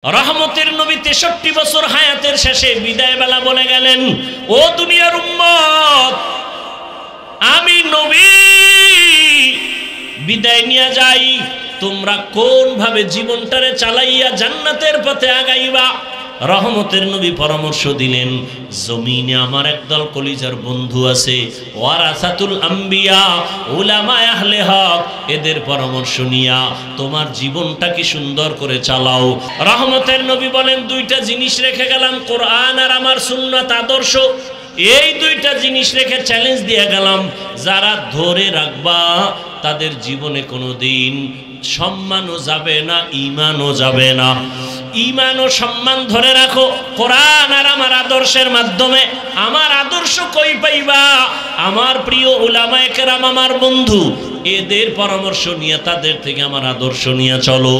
রহমতের নবী ৬৩ বছর হায়াতের শেষে বিদায় বেলা বলে গেলেন, ও দুনিয়ার উম্মত, আমি নবী বিদায় নিয়ে যাই, তোমরা কোন ভাবে জীবনটারে চালাইয়া জান্নাতের পথে আগাইবা। রহমতের নবী পরামর্শ দিলেন, জমিনে আমার একদল কলিজার বন্ধু আছে, ওয়ারাসাতুল আম্বিয়া, উলামায়ে আহলে হক, এদের পরামর্শ নিয়া তোমার জীবনটাকে সুন্দর করে চালাও। রহমতের নবী বলেন, দুইটা জিনিস রেখে গেলাম, কোরআন আর আমার সুন্নাত আদর্শ, এই দুইটা জিনিস রেখে চ্যালেঞ্জ দিয়ে গেলাম, যারা ধরে রাখবা তাদের জীবনে কোনোদিন সম্মানও যাবে না, ঈমানও যাবে না। ঈমান ও সম্মান ধরে রাখো কোরআন আর আমার আদর্শের মাধ্যমে। আমার আদর্শ কই পাইবা? আমার প্রিয় উলামায়ে কেরাম, আমার বন্ধু, এদের পরামর্শ নিয়ে তাদের থেকে আমার আদর্শ নিয়ে চলো।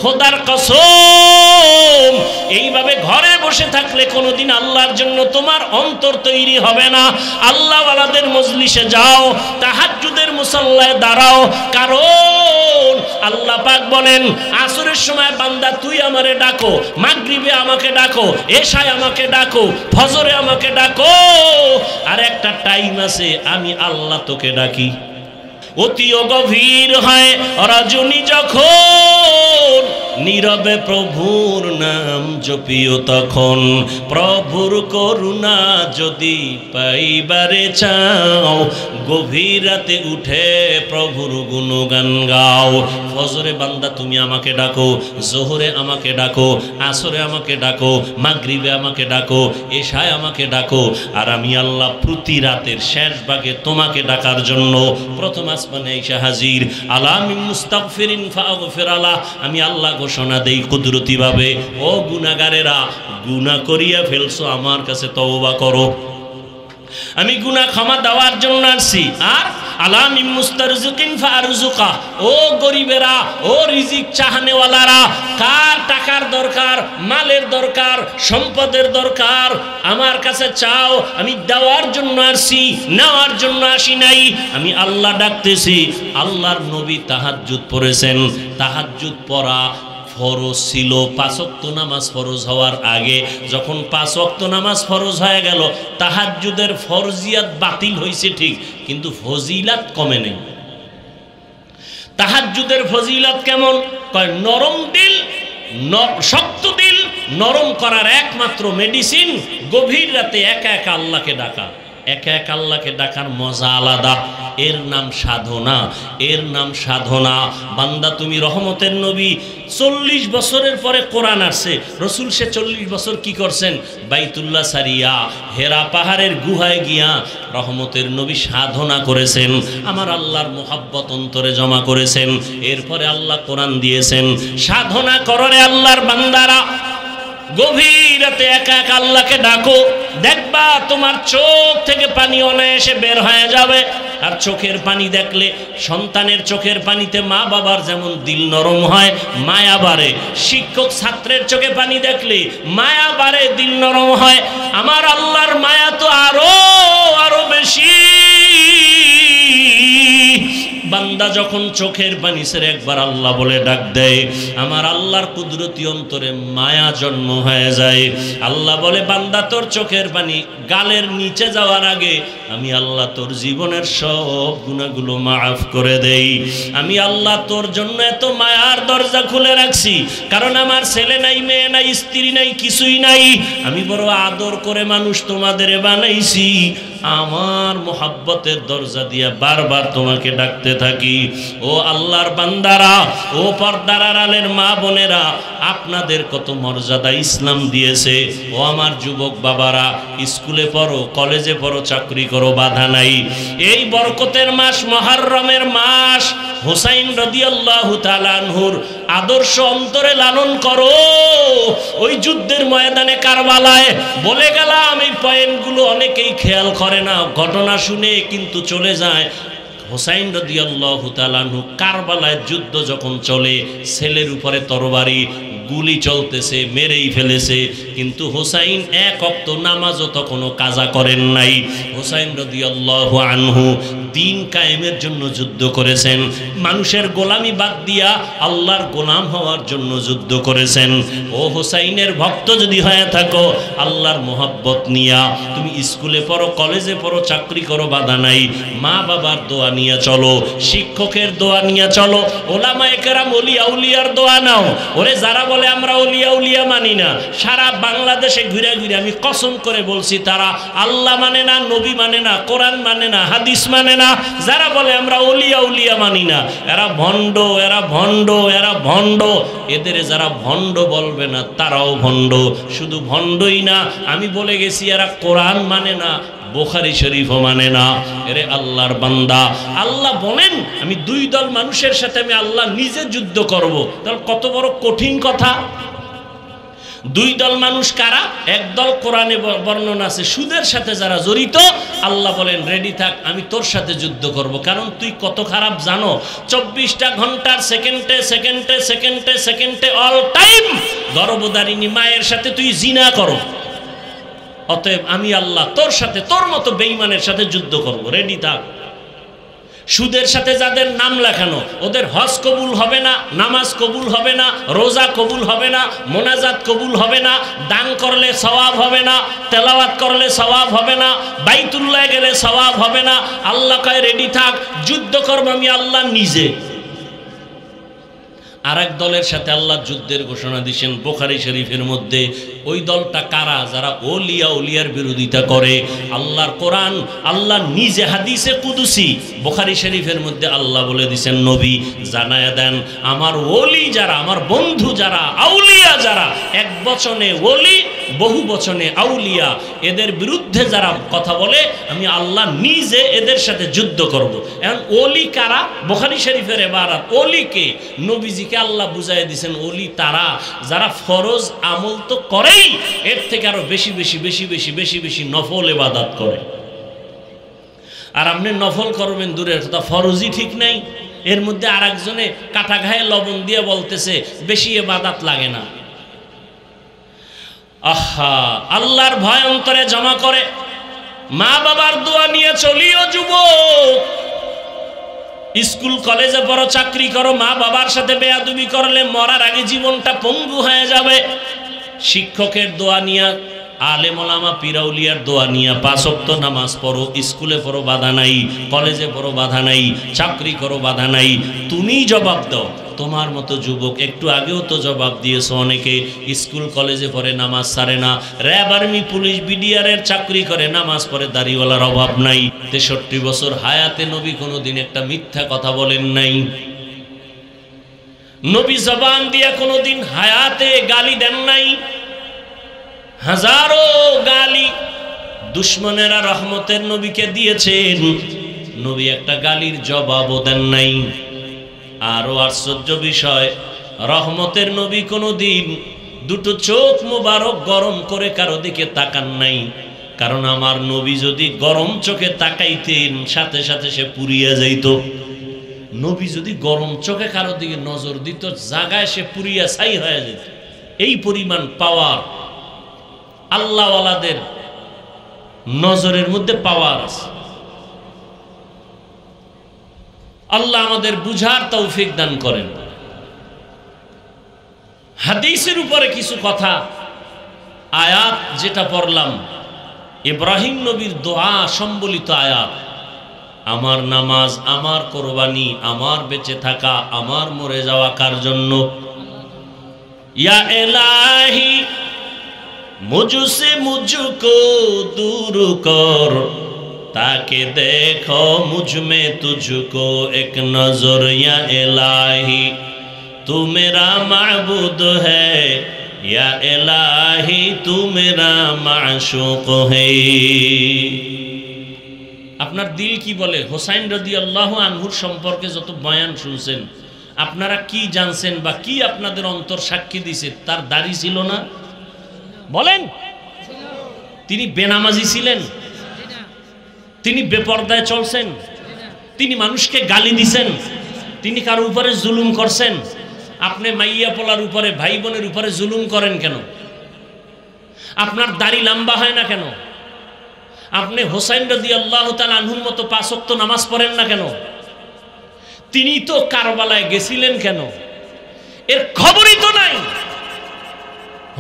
খোদার কসম, এইভাবে ঘরে বসে থাকলে কোনোদিন আল্লাহর জন্য তোমার অন্তর তৈরি হবে না। আল্লাহওয়ালাদের মজলিসে যাও, তাহাজ্জুদের মুসাল্লায় দাঁড়াও, কারণ আল্লাহ পাক বলেন, আসরের সময় বান্দা তুই আমারে ডাকো, মাগরিবে আমাকে ডাকো, এশায় আমাকে ডাকো, ফজরে আমাকে ডাকো, আর একটা টাইম আছে আমি আল্লাহ তোকে ডাকি। অতিও গভীর হয় রজনী যখন, নীরবে প্রভুর নাম জপিও তখন। প্রভুর করুণা যদি পাইবারে চাও, গভীর রাতে উঠে প্রভুর গুণগান গাও। ফজরে বান্দা তুমি আমাকে ডাকো, জোহরে আমাকে ডাকো, আসরে আমাকে ডাকো, মাগরিবে আমাকে ডাকো, এশায় আমাকে ডাকো, আর আমি আল্লাহ প্রতি রাতের শেষ ভাগে তোমাকে ডাকার জন্য প্রথম আসমানে এসে হাজির। আলামিন মুস্তাগফিরিন ফাগফির আলাহ, আমি আল্লাহ ঘোষণা দেই কুদরতি ভাবে, ও গুনাহগারেরা, গুনাহ করিয়া ফেলছো, আমার কাছে তওবা করো, আমি গুনাহ ক্ষমা দেওয়ার জন্য আসছি। আর আলামিন মুস্তারজিকিন ফারজুকা, ও গরিবেরা, ও রিজিক চাহনেওয়ালারা, কার টাকার দরকার, মালের দরকার, সম্পদের দরকার, আমার কাছে চাও, আমি দেওয়ার জন্য আসছি, নেওয়ার জন্য আসি নাই। আমি আল্লাহ ডাকতেছি। আল্লাহর নবী তাহাজ্জুদ পড়েছেন। তাহাজ্জুদ পড়া ফরজ ছিল ৫ ওয়াক্ত নামাজ ফরজ হওয়ার আগে। যখন ৫ ওয়াক্ত নামাজ ফরজ হয়ে গেল, তাহাজ্জুদের ফরজিয়াত বাতিল হয়েছে ঠিক, কিন্তু ফজিলাত কমে নেই। তাহাজ্জুদের ফজিলাত কেমন? কয় নরম দিল, শক্ত দিল নরম করার একমাত্র মেডিসিন গভীর রাতে একা একা আল্লাহকে ডাকা। একা একা আল্লাহকে ডাকার মজা আলাদা, এর নাম সাধনা, এর নাম সাধনা। বান্দা তুমি রহমতের নবী ৪০ বছরের পরে কোরআন আসছে, রসুল সে ৪০ বছর কি করছেন? বাইতুল্লাহ সারিয়া হেরা পাহাড়ের গুহায় গিয়া রহমতের নবী সাধনা করেছেন, আমার আল্লাহর মোহাব্বত অন্তরে জমা করেছেন। এরপরে আল্লাহ কোরআন দিয়েছেন। সাধনা কররে আল্লাহর বান্দারা, গভীর রাতে একা একা আল্লাহকে ডাকো, দেখবা তোমার চোখ থেকে পানি অনায়াসে বের হয়ে যাবে। আর চোখের পানি দেখলে, সন্তানের চোখের পানিতে মা বাবার যেমন দিল নরম হয়, মায়া বাড়ে। শিক্ষক ছাত্রের চোখে পানি দেখলে মায়া বাড়ে, দিল নরম হয়। আমার আল্লাহর মায়া তো আরো বেশি। বান্দা যখন চোখের পানি ছেড়ে একবার আল্লাহ বলে ডাক দেয়, আমার আল্লাহর কুদরতি অন্তরে মায়া জন্ম হয়ে যায়। আল্লাহ বলে, বান্দা তোর চোখের পানি গালের নিচে যাওয়ার আগে আমি আল্লাহ তোর জীবনের সব গুনাহগুলো মাফ করে দেই। আমি আল্লাহ তোর জন্য এত মায়ার দরজা খুলে রাখছি, কারণ আমার ছেলে নাই, মেয়ে নাই, স্ত্রী নাই, কিছুই নাই। আমি বড় আদর করে মানুষ তোমাদের বানাইছি, আমার মোহাব্বতের দরজা দিয়ে বারবার তোমাকে ডাকতে থাকি। ও আল্লাহর বান্দারা, ও পর্দার আড়ালের মা বোনেরা, আপনাদের কত মর্যাদা ইসলাম দিয়েছে। ও আমার যুবক বাবারা, স্কুলে পড়ো, কলেজে পড়ো, চাকরি করো, বাধা নাই। এই বরকতের মাস, মুহররমের মাস, হুসাইন রাদিয়াল্লাহু তাআলা আনহুর আদর্শ অন্তরে লালন করো। ওই যুদ্ধের ময়দানে কারবালায় বলে গেলাম, এই পয়েন্টগুলো অনেকেই খেয়াল করে না, ঘটনা শুনে কিন্তু চলে যায়। হুসাইন রাদিয়াল্লাহু তাআলা আনহু কারবালায় যুদ্ধ যখন চলে, ছেলের উপরে তরবারি, গুলি চলতেছে, মেরেই ফেলেছে, কিন্তু হুসাইন এক ওয়াক্ত নামাজও তখনও কাজা করেন নাই। হুসাইন রাদিয়াল্লাহু আনহু দ্বীন কায়েমের জন্য যুদ্ধ করেছেন, মানুষের গোলামি বাদ দিয়া আল্লাহর গোলাম হওয়ার জন্য যুদ্ধ করেছেন। ও হুসাইনের ভক্ত যদি হয়ে থাকো, আল্লাহর মোহাব্বত নিয়া তুমি স্কুলে পড়ো, কলেজে পড়ো, চাকরি করো, বাধা নাই। মা বাবার দোয়া নিয়ে চলো, শিক্ষকের দোয়া নিয়ে চলো, ওলামায়ে কেরাম ওলি আউলিয়ার দোয়া নাও। ওরে যারা বলে আমরা ওলি আউলিয়া মানি না, সারা বাংলাদেশে ঘুরে ঘুরে আমি কসম করে বলছি তারা আল্লাহ মানে না, নবী মানে না, কোরআন মানে না, হাদিস মানে না। যারা বলে আমরা ওলি আউলিয়া মানি না, এরা ভণ্ড, এরা ভণ্ড, এরা ভণ্ড। এদের যারা ভণ্ড বলবে না তারাও ভণ্ড। শুধু ভণ্ডই না, আমি বলে গেছি এরা কোরআন মানে না, বুখারী শরীফও মানে না। এরে আল্লাহর বান্দা, আল্লাহ বলেন আমি দুই দল মানুষের সাথে আমি আল্লাহ নিজে যুদ্ধ করব। তাহলে কত বড় কঠিন কথা। দুই দল মানুষ কারা? একদল কোরআনে বর্ণনা আছে সুদের সাথে যারা জড়িত, আল্লাহ বলেন রেডি থাক, আমি তোর সাথে যুদ্ধ করব। কারণ তুই কত খারাপ জানো, 24টা ঘন্টার সেকেন্ডে সেকেন্ডে সেকেন্ডে সেকেন্ডে অল টাইম গর্ভধারিণী মায়ের সাথে তুই জিনা করো। অতএব আমি আল্লাহ তোর সাথে, তোর মতো বেঈমানের সাথে যুদ্ধ করব, রেডি থাক। সুদের সাথে যাদের নাম লেখানো, ওদের হজ কবুল হবে না, নামাজ কবুল হবে না, রোজা কবুল হবে না, মোনাজাত কবুল হবে না, দান করলে সওয়াব হবে না, তেলাওয়াত করলে সওয়াব হবে না, বাইতুল্লাহ গেলে সওয়াব হবে না। আল্লাহ কয় রেডি থাক, যুদ্ধ করব আমি আল্লাহ নিজে। আর এক দলের সাথে আল্লাহ যুদ্ধের ঘোষণা দিয়েছেন বুখারী শরীফের মধ্যে। ওই দলটা কারা? যারা ওলিয়া উলিয়ার বিরোধিতা করে। আল্লাহর কোরআন, আল্লাহ নিজে হাদিসে কুদসি বুখারী শরীফের মধ্যে আল্লাহ বলে দিয়েছেন, নবী জানায়া দেন আমার ওলি যারা, আমার বন্ধু যারা, আউলিয়া যারা, এক বচনে ওলি বহু বচনে আউলিয়া, এদের বিরুদ্ধে যারা কথা বলে আমি আল্লাহ নিজে এদের সাথে যুদ্ধ করব। এখন ওলি কারা? বুখারী শরীফের ইবারত ওলিকে নবীজিকে আল্লাহ বুঝাই দিয়েছেন ওলি তারা যারা ফরজ আমল তো করেই, এর থেকে আরো বেশি বেশি বেশি বেশি বেশি বেশি নফল ইবাদত করে। আর আপনি নফল করবেন দূরের কথা, ফরজই ঠিক নাই, এর মধ্যে আর একজনে কাটা ঘায়ে লবণ দিয়ে বলতেছে বেশি ইবাদত লাগে না। আহা, আল্লাহর ভয় অন্তরে জমা করে মা বাবার দোয়া নিয়ে চলিও যুবক। স্কুল কলেজে পড়ো, চাকরি করো, মা বাবার সাথে বেয়াদবি করলে মরার আগে জীবনটা পঙ্গু হয়ে যাবে। শিক্ষকের দোয়া নিয়া, আলেম ওলামা পীর আউলিয়ার দোয়া নিয়া 5 ওয়াক্ত নামাজ পড়ো, স্কুলে পড়ো বাধা নাই, কলেজে পড়ো বাধা নাই, চাকরি করো বাধা নাই। তুমিই জবাব দাও। তোমার মতো যুবক একটু আগেও তো জবাব দিয়েছো, অনেকে স্কুল কলেজে পড়ে নামাজ ছাড়ে না, র্যাব আর্মি পুলিশ বিডিআরের চাকরি করে নামাজ পড়ে, দাড়িওয়ালার অভাব নাই। 63 বছর হায়াতে নবী কোনোদিন একটা মিথ্যা কথা বলেন নাই। নবী জবান দিয়ে কোনোদিন হায়াতে গালি দেন নাই। হাজারো গালি দুশ্মনেরা রহমতের নবীকে দিয়েছেন, নবী একটা গালির জবাবও দেন নাই। আরো আশ্চর্য বিষয়, রহমতের নবী কোনোদিন দুটো চোখ মোবারক গরম করে কারো দিকে তাকান নাই। কারণ আমার নবী যদি গরম চোখে তাকাইতেন সাথে সাথে সে পুড়িয়া যাইত। নবী যদি গরম চোখে কারো দিকে নজর দিত, জায়গায় সে পুড়িয়া ছাই হয়ে যেত। এই পরিমাণ পাওয়ার আল্লাহওয়ালাদের নজরের মধ্যে পাওয়ার আছে। আল্লাহ আমাদের বুঝার তৌফিক দান করেন। হাদিসের উপরে কিছু কথা, আয়াত যেটা পড়লাম ইব্রাহিম নবীর দোয়া সম্বলিত আয়াত, আমার নামাজ, আমার কোরবানি, আমার বেঁচে থাকা, আমার মরে যাওয়া কার জন্য? ইয়া ইলাহি মুঝসে মুঝকো দূর কর, ताके देखो मुझ में तुझको एक नजर, या इलाही तू मेरा माबूद है, या इलाही तू मेरा माशूक है। আপনার দিল কি বলে? হুসাইন রাদিয়াল্লাহু আনহুর সম্পর্কে যত বয়ান শুনছেন, আপনারা কি জানছেন বা কি আপনাদের অন্তর সাক্ষী দিছে? তার দাড়ি ছিল না? বলেন। তিনি বেনামাজি ছিলেন? তিনি বেপরদায় চলছেন? তিনি মানুষকে গালি দিছেন? তিনি কারো উপরে জুলুম করছেন? আপনি মাইয়া পোলার উপরে, ভাই বোনের উপরে জুলুম করেন কেন? আপনার দাড়ি লম্বা হয় না কেন? আপনি হোসাইন রাদিয়াল্লাহু তাআলা আনহুর মতো 5 ওয়াক্ত নামাজ পড়েন না কেন? তিনি তো কারবালায় গেছিলেন কেন? এর খবরই তো নাই।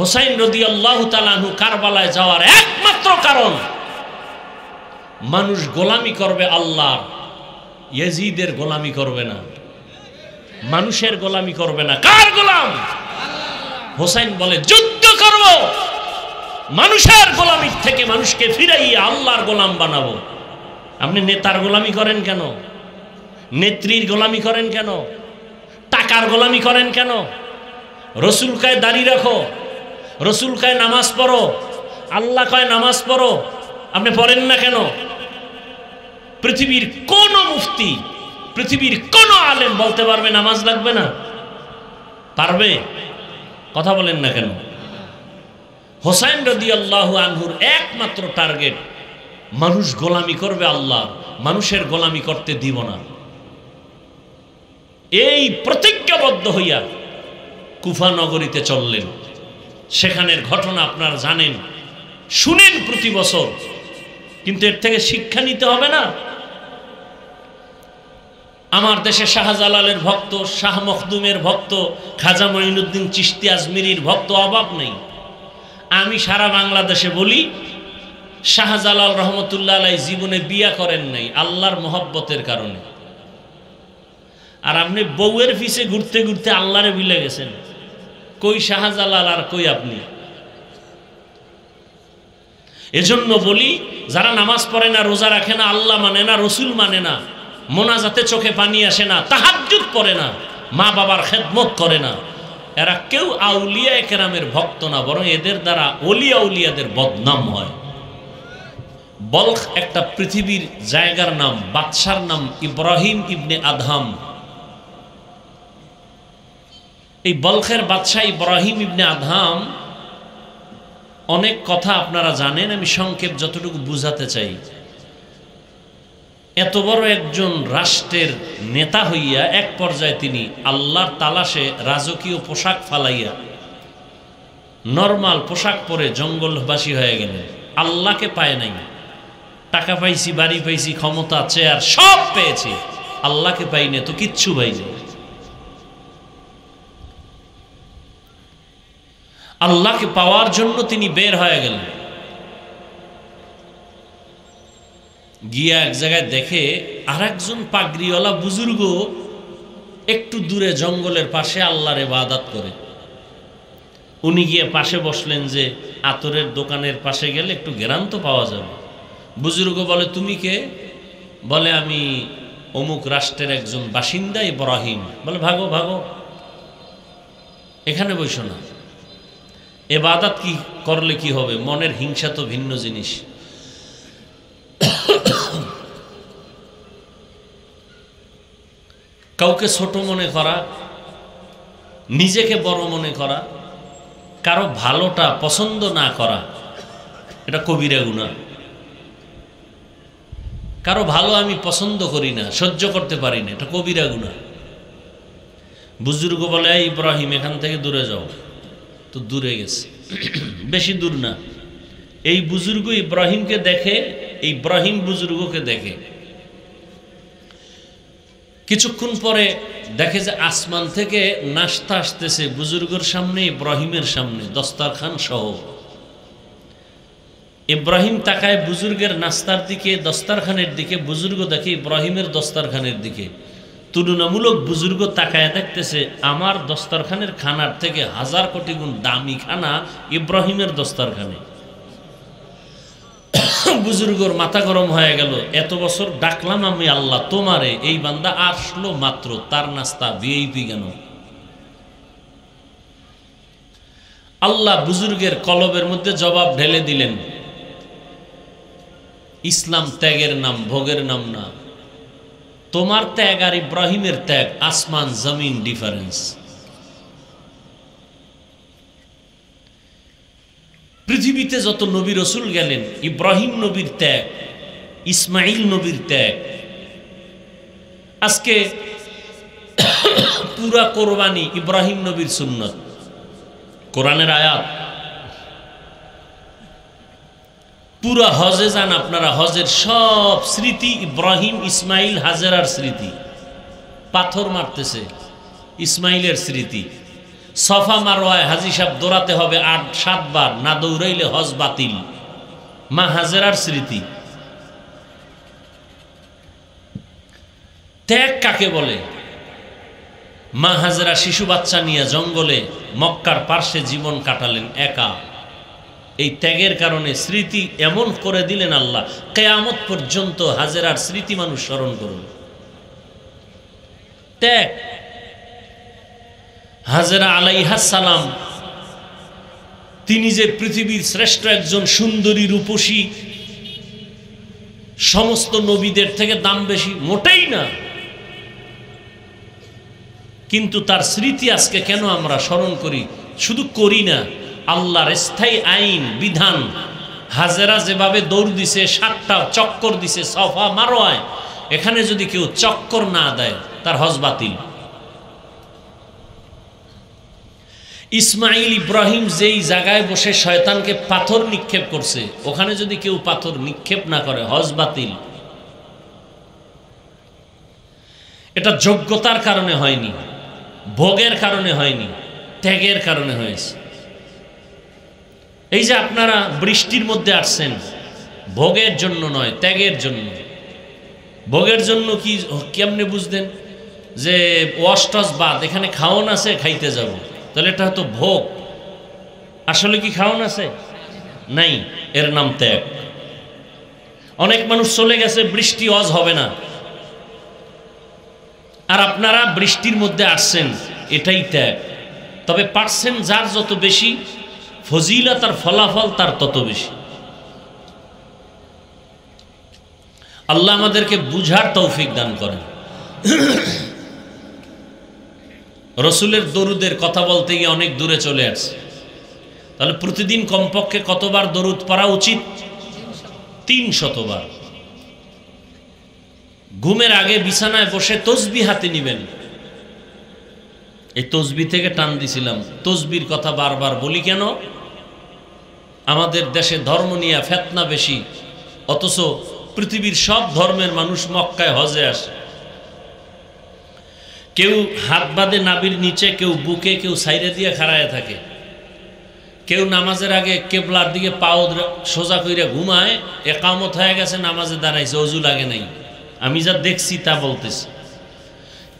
হোসাইন রাদিয়াল্লাহু তাআলা আনহু কারবালায় যাওয়ার একমাত্র কারণ, মানুষ গোলামি করবে আল্লাহর, ইয়াজিদের গোলামি করবে না, মানুষের গোলামি করবে না। কার গোলাম? হোসাইন বলে যুদ্ধ করব, মানুষের গোলামি থেকে মানুষকে ফিরাইয়া আল্লাহর গোলাম বানাবো। আপনি নেতার গোলামি করেন কেন? নেত্রীর গোলামি করেন কেন? টাকার গোলামি করেন কেন? রসুল কয় দাড়ি রাখো, রসুল কয় নামাজ পড়ো, আল্লাহ কয় নামাজ পড়ো, আপনি পড়েন না কেন? পৃথিবীর কোন মুফতি, পৃথিবীর কোন আলেম বলতে পারবে নামাজ লাগবে না? পারবে? কথা বলেন না কেন? হোসাইন রাদিয়াল্লাহু আনহুর একমাত্র টার্গেট, মানুষ গোলামি করবে আল্লাহ, মানুষের গোলামি করতে দিব না। এই প্রতিজ্ঞাবদ্ধ হইয়া কুফা নগরীতে চললেন। সেখানের ঘটনা আপনারা জানেন, শুনেন প্রতি বছর, কিন্তু এর থেকে শিক্ষা নিতে হবে না? আমার দেশে শাহজালালের ভক্ত, শাহ মখদুমের ভক্ত, খাজা মঈনুদ্দিন চিশতি আজমিরির ভক্ত অভাব নেই। আমি সারা বাংলাদেশে বলি, শাহজালাল রহমতুল্লাহ আলাইহি জীবনে বিয়া করেন নাই আল্লাহর মহব্বতের কারণে। আর আপনি বউয়ের পিছে ঘুরতে ঘুরতে আল্লাহরে ভুলে গেছেন। কই শাহজালাল আর কই আপনি? এজন্য বলি, যারা নামাজ পড়ে না, রোজা রাখে না, আল্লাহ মানে না, রসুল মানে না, মোনাজাতে চোখে পানি আসে না, তাহাজ্জুদ পড়ে না, মা বাবার খেদমত করে না, এরা কেউ আউলিয়া কেরামের ভক্ত না, বরং এদের দ্বারা ওলিয়া উলিয়াদের বদনাম হয়। বলখ একটা পৃথিবীর জায়গার নাম, বাদশার নাম ইব্রাহিম ইবনে আদহাম। এই বলখের বাদশাহ ইব্রাহিম ইবনে আদহাম, অনেক কথা আপনারা জানেন, আমি সংক্ষেপ যতটুকু বুঝাতে চাই। এত বড় একজন রাষ্ট্রের নেতা হইয়া এক পর্যায়ে তিনি আল্লাহর তালাশে রাজকীয় পোশাক ফালাইয়া নরমাল পোশাক পরে জঙ্গলবাসী হয়ে গেলেন। আল্লাহকে পায় নাই। টাকা পাইছি, বাড়ি পাইছি, ক্ষমতা, চেয়ার সব পেয়েছি, আল্লাহকে পাইনি তো কিচ্ছু পাইনি। আল্লাহকে পাওয়ার জন্য তিনি বের হয়ে গেলেন। গিয়া এক জায়গায় দেখে আর একজন পাগড়িওয়ালা বুজুর্গ একটু দূরে জঙ্গলের পাশে আল্লাহর ইবাদত করে। উনি গিয়ে পাশে বসলেন যে আতরের দোকানের পাশে গেলে একটু ঘ্রাণ তো পাওয়া যাবে। বুজুর্গ বলে, তুমি কে? বলে, আমি অমুক রাষ্ট্রের একজন বাসিন্দা ইব্রাহিম। বলে, ভাগো ভাগো, এখানে বসো না। ইবাদত কি করলে কি হবে? মনের হিংসা তো ভিন্ন জিনিস। কাউকে ছোট মনে করা, নিজেকে বড় মনে করা, কারো ভালোটা পছন্দ না করা, এটা কবিরা গুনাহ। কারো ভালো আমি পছন্দ করি না, সহ্য করতে পারি না, এটা কবিরা গুনাহ। বুজুর্গ বলে, ইব্রাহিম এখান থেকে দূরে যাও। তো দূরে গেছে, বেশি দূর না। এই বুজুর্গ ইব্রাহিমকে দেখে, ইব্রাহিম বুজুর্গকে দেখে। কিছুক্ষণ পরে দেখে যে আসমান থেকে নাস্তা আসতেছে বুজুর্গের সামনে, ইব্রাহিমের সামনে, দস্তারখান সহ। ইব্রাহিম তাকায় বুজুর্গের নাস্তার দিকে, দস্তারখানের দিকে। বুজুর্গ দেখে ইব্রাহিমের দস্তারখানের দিকে। তুলনামূলক বুজুর্গ তাকায় দেখতেছে আমার দস্তারখানের খানার থেকে 1000 কোটি গুণ দামি খানা ইব্রাহিমের দস্তারখানে। বুজুর্গর মাথা গরম হয়ে গেল। এত বছর ডাকলাম আমি আল্লাহ তোমারে, এই বান্দা আসলো মাত্র, তার নাস্তা ভিআইপি কেন? আল্লাহ বুজুর্গের কলবের মধ্যে জবাব ঢেলে দিলেন, ইসলাম ত্যাগের নাম, ভোগের নাম না। তোমার ত্যাগ আর ইব্রাহিমের ত্যাগ আসমান জমিন ডিফারেন্স। পৃথিবীতে যত নবী রসুল গেলেন, ইব্রাহিম নবীর ত্যাগ, ইসমাইল নবীর ত্যাগ। আজকে পুরা কোরবানি ইব্রাহিম নবীর সুন্নত, কোরআনের আয়াত। পুরা হজে যান আপনারা, হজের সব স্মৃতি ইব্রাহিম, ইসমাইল, হাজেরার স্মৃতি। পাথর মারতেছে ইসমাইলের স্মৃতি। সফা মারওয়ায় হাজি সাহেব দৌড়াতে হবে ৮-৭ বার, না দৌড়াইলে হজ বাতিল। মা হাজেরার স্মৃতি। ত্যাগ কাকে বলে? মা হাজেরা শিশু বাচ্চা নিয়ে জঙ্গলে মক্কার পার্শ্বে জীবন কাটালেন একা। এই ত্যাগের কারণে স্মৃতি এমন করে দিলেন আল্লাহ, কিয়ামত পর্যন্ত হাজেরার স্মৃতি মানুষ স্মরণ করুন। ত্যাগ। হাজেরা আলাইহাস সালাম, তিনি যে পৃথিবীর শ্রেষ্ঠ একজন সুন্দরী রূপসী, সমস্ত নবীদের থেকে দাম বেশি, মোটেই না। কিন্তু তার স্মৃতি আজকে কেন আমরা স্মরণ করি? শুধু করি না, আল্লাহর স্থায়ী আইন বিধান। হাজেরা যেভাবে দৌড় দিছে, 7টা চক্কর দিছে সফা মারওয়ায়, এখানে যদি কেউ চক্কর না দেয় তার হজ বাতিল। ইসমাইল ইব্রাহিম যেই জায়গায় বসে শয়তানকে পাথর নিক্ষেপ করছে, ওখানে যদি কেউ পাথর নিক্ষেপ না করে হজ বাতিল। এটা যোগ্যতার কারণে হয়নি, ভোগের কারণে হয়নি, ত্যাগের কারণে হয়েছে। এই যে আপনারা বৃষ্টির মধ্যে আসছেন, ভোগের জন্য নয়, ত্যাগের জন্য। ভোগের জন্য কি কেমনে বুঝতেন যে ওয়াশ টস বাদ, এখানে খাওয়ান আছে খাইতে যাব, তাহলে এটা হয়তো ভোগ। আসলে কি খাওয়ান আছে? নাই, এর নাম ত্যাগ। অনেক মানুষ চলে গেছে, বৃষ্টি হজ হবে না, আর আপনারা বৃষ্টির মধ্যে আসছেন, এটাই ত্যাগ। তবে পার্সেন্ট যার যত বেশি, ফজিলত আর ফলাফল তার তত বেশি। আল্লাহ আমাদেরকে বুঝার তৌফিক দান করেন। রসুলের দরুদের কথা বলতে গিয়ে অনেক দূরে চলে আসছে। তাহলে প্রতিদিন কমপক্ষে কতবার দরুদ পড়া উচিত? 300 বার। ঘুমের আগে বিছানায় বসে তসবিহ হাতে নিবেন। এই তসবিহ থেকে টান দিছিলাম, তসবির কথা বারবার বলি কেন? আমাদের দেশে ধর্ম নিয়ে ফেতনা বেশি, অথচ পৃথিবীর সব ধর্মের মানুষ মক্কায় হজে আসে। কেউ হাত বাঁধে নাবির নিচে, কেউ বুকে, কেউ সাইডে দিয়ে খাড়ায় থাকে, কেউ নামাজের আগে কেবলার দিকে পাও সোজা কইরা ঘুমায়, একামত হয়ে গেছে, নামাজে দাঁড়াইছে, অজু লাগে নাই। আমি যা দেখছি তা বলতেছি।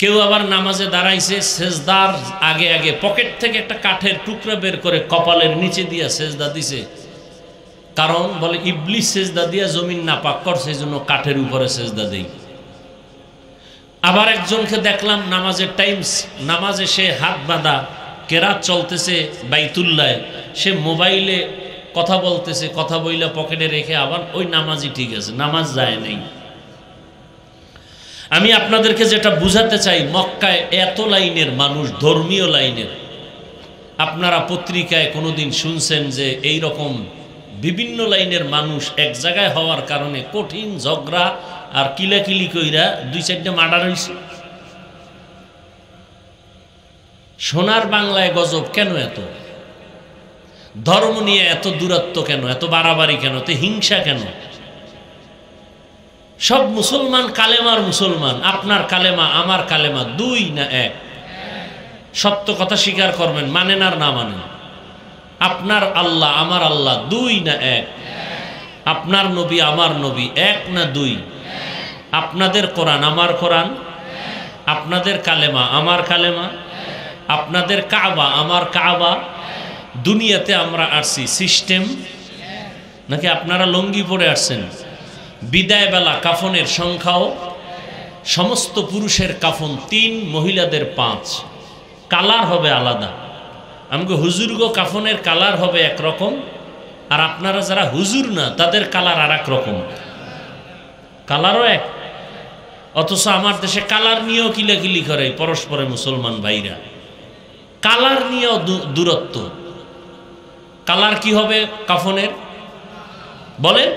কেউ আবার নামাজে দাঁড়াইছে, সেজদার আগে আগে পকেট থেকে একটা কাঠের টুকরা বের করে কপালের নিচে দিয়া সেজদা দিছে, কারণ বলে ইবলিস সেজদা দিয়া জমিন নাপাক করছে, এই জন্য কাঠের উপরে সেজদা দেই। আবার একজনকে দেখলাম নামাজের টাইম, নামাজে সে হাত বাঁধা, কেরাত চলতেছে বাইতুল্লায়, সে মোবাইলে কথা বলতেছে, কথা বইলা পকেটে রেখে আবার ওই নামাজই ঠিক আছে, নামাজ যায় নাই। আমি আপনাদেরকে যেটা বুঝাতে চাই, মক্কায় এত লাইনের মানুষ, ধর্মীয় লাইনের। আপনারা পত্রিকায় কোনোদিন শুনছেন যে এই রকম বিভিন্ন লাইনের মানুষ এক জায়গায় হওয়ার কারণে কঠিন ঝগড়া আর কিলাকিলি কইরা 2-4টা মার্ডার হয়েছে? সোনার বাংলায় গজব কেন? এত ধর্ম নিয়ে এত দূরত্ব কেন? এত বাড়াবাড়ি কেন? এত হিংসা কেন? সব মুসলমান, কালেমার মুসলমান। আপনার কালেমা আমার কালেমা 2 না 1? সত্য কথা স্বীকার করবেন, মানেন আর না মানেন। আপনার আল্লাহ আমার আল্লাহ 2 না 1? আপনার নবী আমার নবী 1 না 2? আপনাদের কোরআন আমার কোরআন, আপনাদের কালেমা আমার কালেমা, আপনাদের কাবা আমার কাবা। দুনিয়াতে আমরা আসছি সিস্টেম, নাকি আপনারা লঙ্গি পরে আসছেন? বিদায় বেলা কাফনের সংখ্যাও, সমস্ত পুরুষের কাফন 3, মহিলাদের 5, কালার হবে আলাদা। আমাকে হুজুরগো কাফনের কালার হবে একরকম, আর আপনারা যারা হুজুর না তাদের কালার আর এক রকম, কালারও এক। অথচ আমার দেশে কালার নিয়েও কিলাকিলি করে পরস্পরে মুসলমান ভাইরা, কালার নিয়েও দূরত্ব। কালার কি হবে কাফনের বলেন?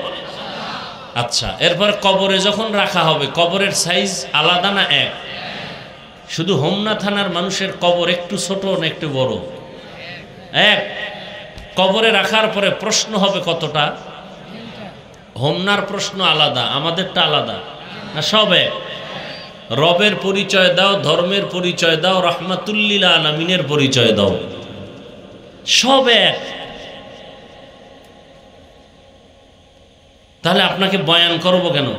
আচ্ছা, এরপর কবরে যখন রাখা হবে, কবরের সাইজ আলাদা না 1? শুধু হোমনা থানার মানুষের কবর একটু ছোট না একটু বড়? এক। কবরে রাখার পরে প্রশ্ন হবে কতটা? হোমনার প্রশ্ন আলাদা, আমাদেরটা আলাদা না? সব এক। রবের পরিচয় দাও, ধর্মের পরিচয় দাও, রাহমাতুল্লিল আলামিনের পরিচয় দাও, সব এক। তাহলে আপনাকে বয়ান করব কেন?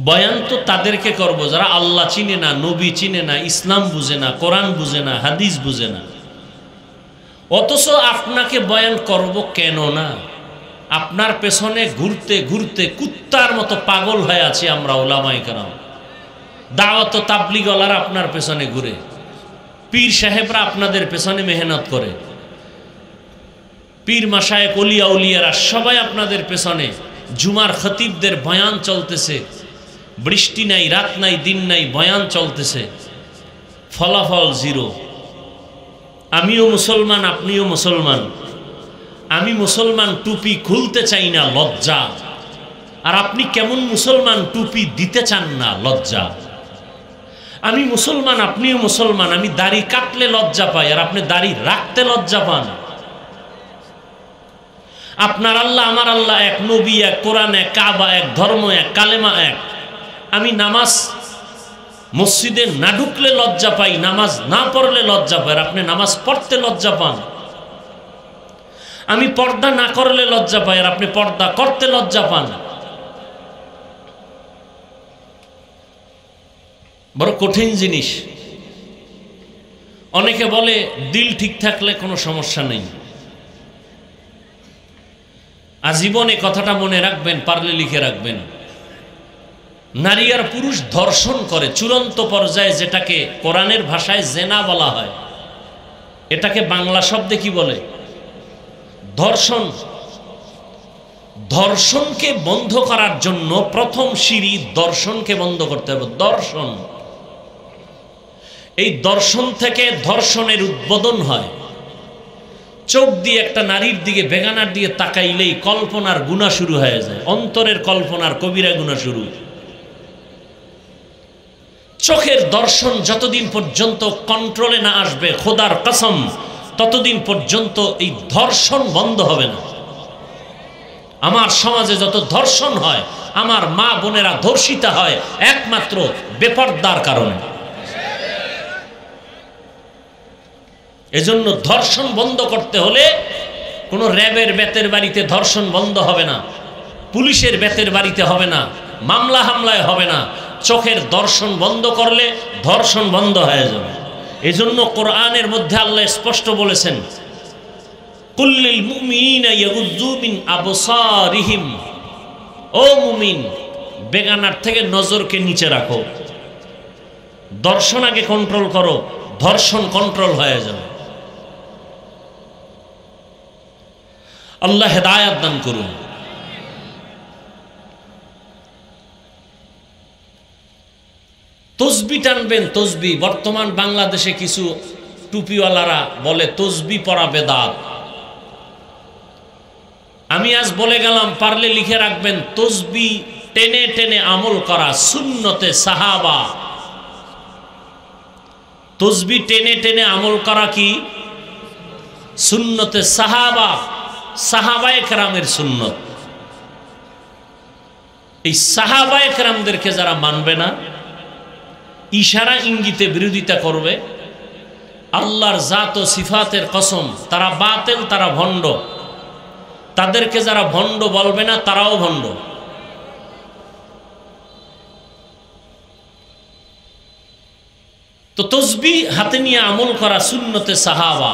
বয়ান তো তাদেরকে করব যারা আল্লাহ চিনে না, নবী চিনে না, ইসলাম বুঝে না, কোরআন বুঝে না, হাদিস বুঝে না। অথচ আপনাকে বয়ান করব কেন না? আপনার পেছনে ঘুরতে ঘুরতে কুত্তার মতো পাগল হয়ে আছি আমরা ওলামায়ে কেরাম। দাওয়াত ও তাবলীগওয়ালারা আপনার পেছনে ঘুরে, পীর সাহেবরা আপনাদের পেছনে মেহনত করে, পীর মাশায়েখ ওলিয়া উলিয়ারা সবাই আপনাদের পেছনে। জুমার খতিবদের বয়ান চলতেছে, বৃষ্টি নাই, রাত নাই, দিন নাই, বয়ান চলতেছে, ফলাফল জিরো। আমিও মুসলমান, আপনিও মুসলমান। আমি মুসলমান, টুপি খুলতে চাই না, লজ্জা। আর আপনি কেমন মুসলমান, টুপি দিতে চান না, লজ্জা। আমি মুসলমান, আপনিও মুসলমান। আমি দাড়ি কাটলে লজ্জা পাই, আর আপনি দাড়ি রাখতে লজ্জা পান। আপনার আল্লাহ আমার আল্লাহ এক, নবী এক, কোরআন এক, কাবা এক, ধর্ম এক, কালেমা এক। আমি নামাজ মসজিদে না ঢুকলে লজ্জা পাই, নামাজ না পড়লে লজ্জা পাই, আর আপনি নামাজ পড়তে লজ্জা পান। আমি পর্দা না করলে লজ্জা পাই, আর আপনি পর্দা করতে লজ্জা পান। বড় কঠিন জিনিস। অনেকে বলে দিল ঠিক থাকলে কোনো সমস্যা নেই। আজীবন এই কথাটা মনে রাখবেন, পারলে লিখে রাখবেন। নারী আর পুরুষ ধর্ষণ করে চূড়ান্ত পর্যায়ে, যেটাকে কোরআনের ভাষায় জেনা বলা হয়, এটাকে বাংলা শব্দে কি বলে? ধর্ষণ। ধর্ষণকে বন্ধ করার জন্য প্রথম সিঁড়ি দর্শনকে বন্ধ করতে হবে। দর্শন, এই দর্শন থেকে ধর্ষণের উদ্বোধন হয়। চোখ দিয়ে একটা নারীর দিকে, বেগানার দিকে তাকাইলেই কল্পনার গুনাহ শুরু হয়ে যায়, অন্তরের কল্পনার কবিরা গুনাহ শুরু। চোখের দর্শন যতদিন পর্যন্ত কন্ট্রোলে না আসবে, খোদার কসম, ততদিন পর্যন্ত এই ধর্ষণ বন্ধ হবে না। আমার সমাজে যত ধর্ষণ হয়, আমার মা বোনেরা ধর্ষিতা হয় একমাত্র বেপরদার কারণে। এজন্য ধর্ষণ বন্ধ করতে হলে কোনো র্যাবের বেতের বাড়িতে ধর্ষণ বন্ধ হবে না, পুলিশের বেতের বাড়িতে হবে না, মামলা হামলায় হবে না। চোখের দর্শন বন্ধ করলে ধর্ষণ বন্ধ হয়ে যাবে। এজন্য কোরআনের মধ্যে আল্লাহ স্পষ্ট বলেছেন, কুল্লিল মুমিনিনা ইয়াগুয্যু মিন আবসারিহিম। ও মুমিন, বেগানার থেকে নজরকে নিচে রাখো, দর্শন আগে কন্ট্রোল করো, ধর্ষণ কন্ট্রোল হয়ে যাবে। আল্লাহ হেদায়েত দান করুন। তসবি টানবেন, তসবি। বর্তমান বাংলাদেশে কিছু টুপিওয়ালারা বলে তসবি পড়া বেদাত। আমি আজ বলে গেলাম, পারলে লিখে রাখবেন, তসবি টেনে টেনে আমল করা সুন্নতে সাহাবা। তসবি টেনে টেনে আমল করা কি? সুন্নতে সাহাবা, সাহাবায়ে কেরামের সুন্নত। এই সাহাবায়ে কেরামদেরকে যারা মানবে না, ইশারা ইঙ্গিতে বিরোধিতা করবে, আল্লাহর জাত ও সিফাতের কসম, তারা বাতিল, তারা ভণ্ড। তাদেরকে যারা ভণ্ড বলবে না, তারাও ভণ্ড। তো তসবি হাতে নিয়ে আমল করা সুন্নতে সাহাবা,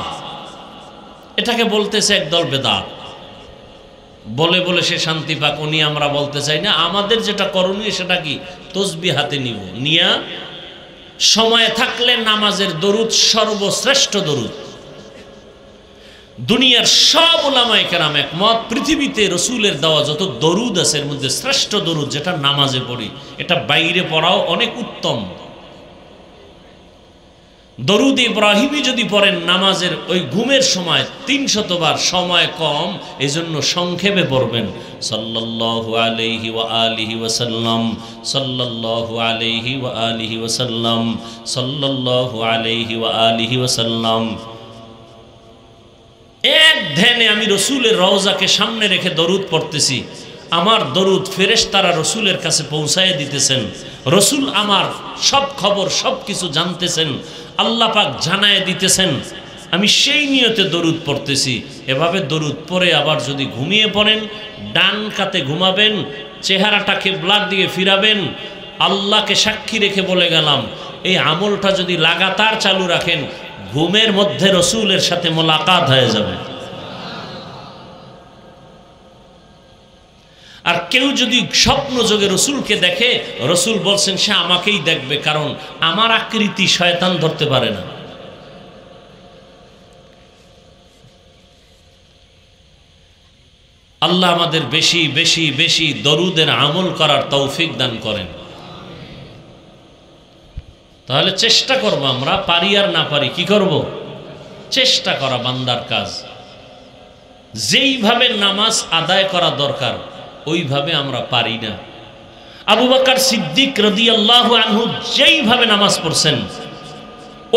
এটাকে বলতেছে একদল বেদাত। বলে বলে সে শান্তি পাক, উনি আমরা বলতে চাই না। আমাদের যেটা করণীয় সেটা কি? তসবি হাতে নিব, নিয়া সময় থাকলে নামাজের দরুদ, সর্বশ্রেষ্ঠ দরুদ। দুনিয়ার সব উলামায়ে কেরাম একমত, পৃথিবীতে রসুলের দেওয়া যত দরুদ আছে, এর মধ্যে শ্রেষ্ঠ দরুদ যেটা নামাজে পড়ি, এটা বাইরে পড়াও অনেক উত্তম। দরুদ ইব্রাহিমী যদি পড়েন নামাজের ওই ঘুমের সময় 300 বার, সময় কম, এজন্য সংক্ষেপে পড়বেন। সাল্লাল্লাহু আলাইহি ওয়া আলিহি ওয়াসাল্লাম, সাল্লাল্লাহু আলাইহি ওয়া আলিহি ওয়াসাল্লাম, সাল্লাল্লাহু আলাইহি ওয়া আলিহি ওয়াসাল্লাম। এক ধ্যানে আমি রসুলের রওজাকে সামনে রেখে দরুদ পড়তেছি। আমার দরুদ ফেরেশতারা রসুলের কাছে পৌঁছায় দিতেছেন। রসুল আমার সব খবর, সব কিছু জানতেছেন, আল্লাহ পাক জানায় দিতেছেন। আমি সেই নিয়তে দরুদ পড়তেছি। এভাবে দরুদ পড়ে আবার যদি ঘুমিয়ে পড়েন, ডান কাতে ঘুমাবেন, চেহারাটা কিবলার দিকে ফিরাবেন। আল্লাহকে সাক্ষী রেখে বলে গেলাম, এই আমলটা যদি লাগাতার চালু রাখেন, ঘুমের মধ্যে রসুলের সাথে মোলাকাত হয়ে যাবে। আর কেউ যদি স্বপ্ন যোগে রসুলকে দেখে, রসুল বলছেন সে আমাকেই দেখবে, কারণ আমার আকৃতি শয়তান ধরতে পারে না। আল্লাহ আমাদের বেশি বেশি বেশি দরুদের আমল করার তৌফিক দান করেন। তাহলে চেষ্টা করব, আমরা পারি আর না পারি, কি করব? চেষ্টা করা বান্দার কাজ। যেইভাবে নামাজ আদায় করা দরকার ওইভাবে আমরা পারি না। আবু বকর সিদ্দিক রাদিয়াল্লাহু আনহু যেইভাবে নামাজ পড়ছেন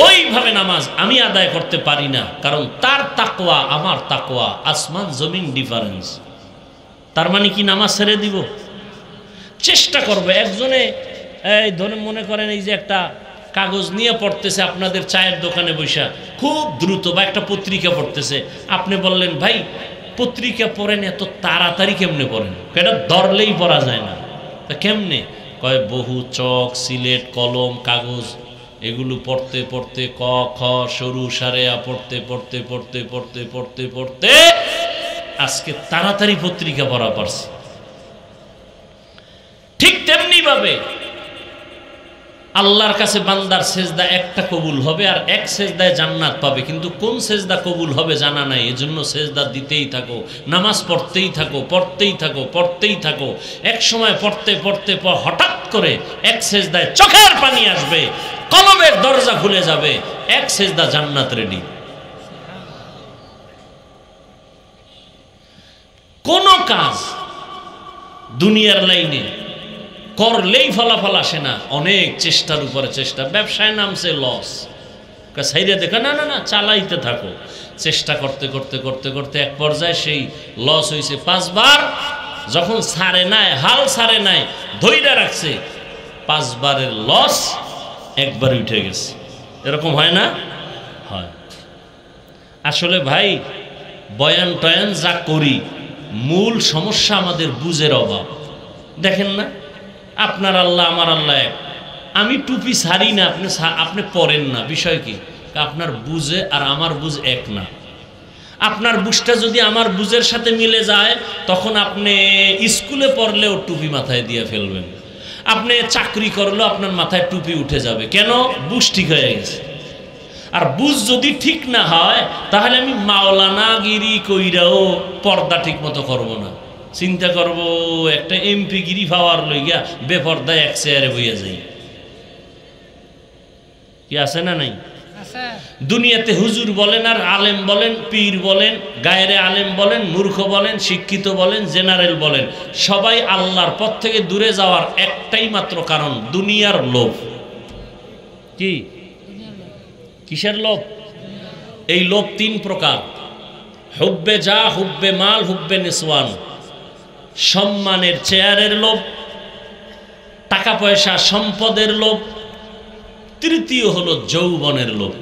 ওইভাবে নামাজ আমি আদায় করতে পারি না, কারণ তার তাকওয়া আমার তাকওয়া আসমান জমিন ডিফারেন্স। তার মানে কি নামাজ ছেড়ে দিব? চেষ্টা করব। একজনে এই ধরুন মনে করেন এই যে একটা কাগজ নিয়ে পড়তেছে আপনাদের চায়ের দোকানে বসা, খুব দ্রুত, বা একটা পত্রিকা পড়তেছে, আপনি বললেন ভাই পত্রিকা পড়েন, এত তাড়াতাড়ি কেমনে পড়েন? এটা ধরলেই পড়া যায় না। তা কেমনে? কয় বহু চক, সিলেট, কলম, কাগজ এগুলো পড়তে পড়তে ক খ সরু সারেয়া পড়তে পড়তে পড়তে পড়তে পড়তে পড়তে আজকে তাড়াতাড়ি পত্রিকা পড়া পারছি। ঠিক তেমনি ভাবে আল্লাহর কাছে বান্দার সেজদা একটা কবুল হবে আর এক সেজদায় জান্নাত পাবে, কিন্তু কোন সেজদা কবুল হবে জানা নাই। এজন্য সেজদা দিতেই থাকো, নামাজ পড়তেই থাকো, পড়তেই থাকো, পড়তেই থাকো। এক সময় পড়তে পড়তে হঠাৎ করে এক সেজদায় চোখের পানি আসবে, কলমের দরজা খুলে যাবে, এক সেজদা জান্নাত রেডি। কোন কাজ দুনিয়ার লাইনে করলেই ফলাফল আসে না, অনেক চেষ্টার উপরে চেষ্টা। ব্যবসায় নামছে লস, সাইডে দেখা না না না চালাইতে থাকো। চেষ্টা করতে করতে করতে করতে এক পর্যায়ে সেই লস হয়েছে 5 বার। যখন ছাড়ে নাই, হাল ছাড়ে নাই, ধৈর্য রাখছে, 5 বারের লস একবার উঠে গেছে। এরকম হয় না? হয়। আসলে ভাই বয়ান টয়ান যা করি, মূল সমস্যা আমাদের বুঝের অভাব। দেখেন না, আপনার আল্লাহ আমার আল্লাহ এক, আমি টুপি ছাড়ি না, আপনি পরেন না, বিষয় কি? আপনার বুঝে আর আমার বুঝ এক না। আপনার বুঝটা যদি আমার বুঝের সাথে মিলে যায়, তখন আপনি স্কুলে পড়লেও টুপি মাথায় দিয়ে ফেলবেন, আপনি চাকরি করলেও আপনার মাথায় টুপি উঠে যাবে। কেন? বুঝ ঠিক হয়ে গেছে। আর বুঝ যদি ঠিক না হয়, তাহলে আমি মাওলানাগিরি কইরাও পর্দা ঠিক মতো করবো না। চিন্তা করব একটা এমপি গিরি পাওয়ার লইয়া বেপর্দায় এক চেয়ারে বইয়া যাই। কি আছে না নাই? দুনিয়াতে হুজুর বলেন আর আলেম বলেন, পীর বলেন, গায়েরে আলেম বলেন, মূর্খ বলেন, শিক্ষিত বলেন, জেনারেল বলেন, সবাই আল্লাহর পথ থেকে দূরে যাওয়ার একটাই মাত্র কারণ, দুনিয়ার লোভ। কি? কিসের লোভ? এই লোভ 3 প্রকার: হুব্বে যা, হুব্বে মাল, হুব্বে নিসওয়ান। সম্মানের চেয়ারের লোভ, টাকা পয়সা সম্পদের লোভ, তৃতীয় হলো যৌবনের লোভ।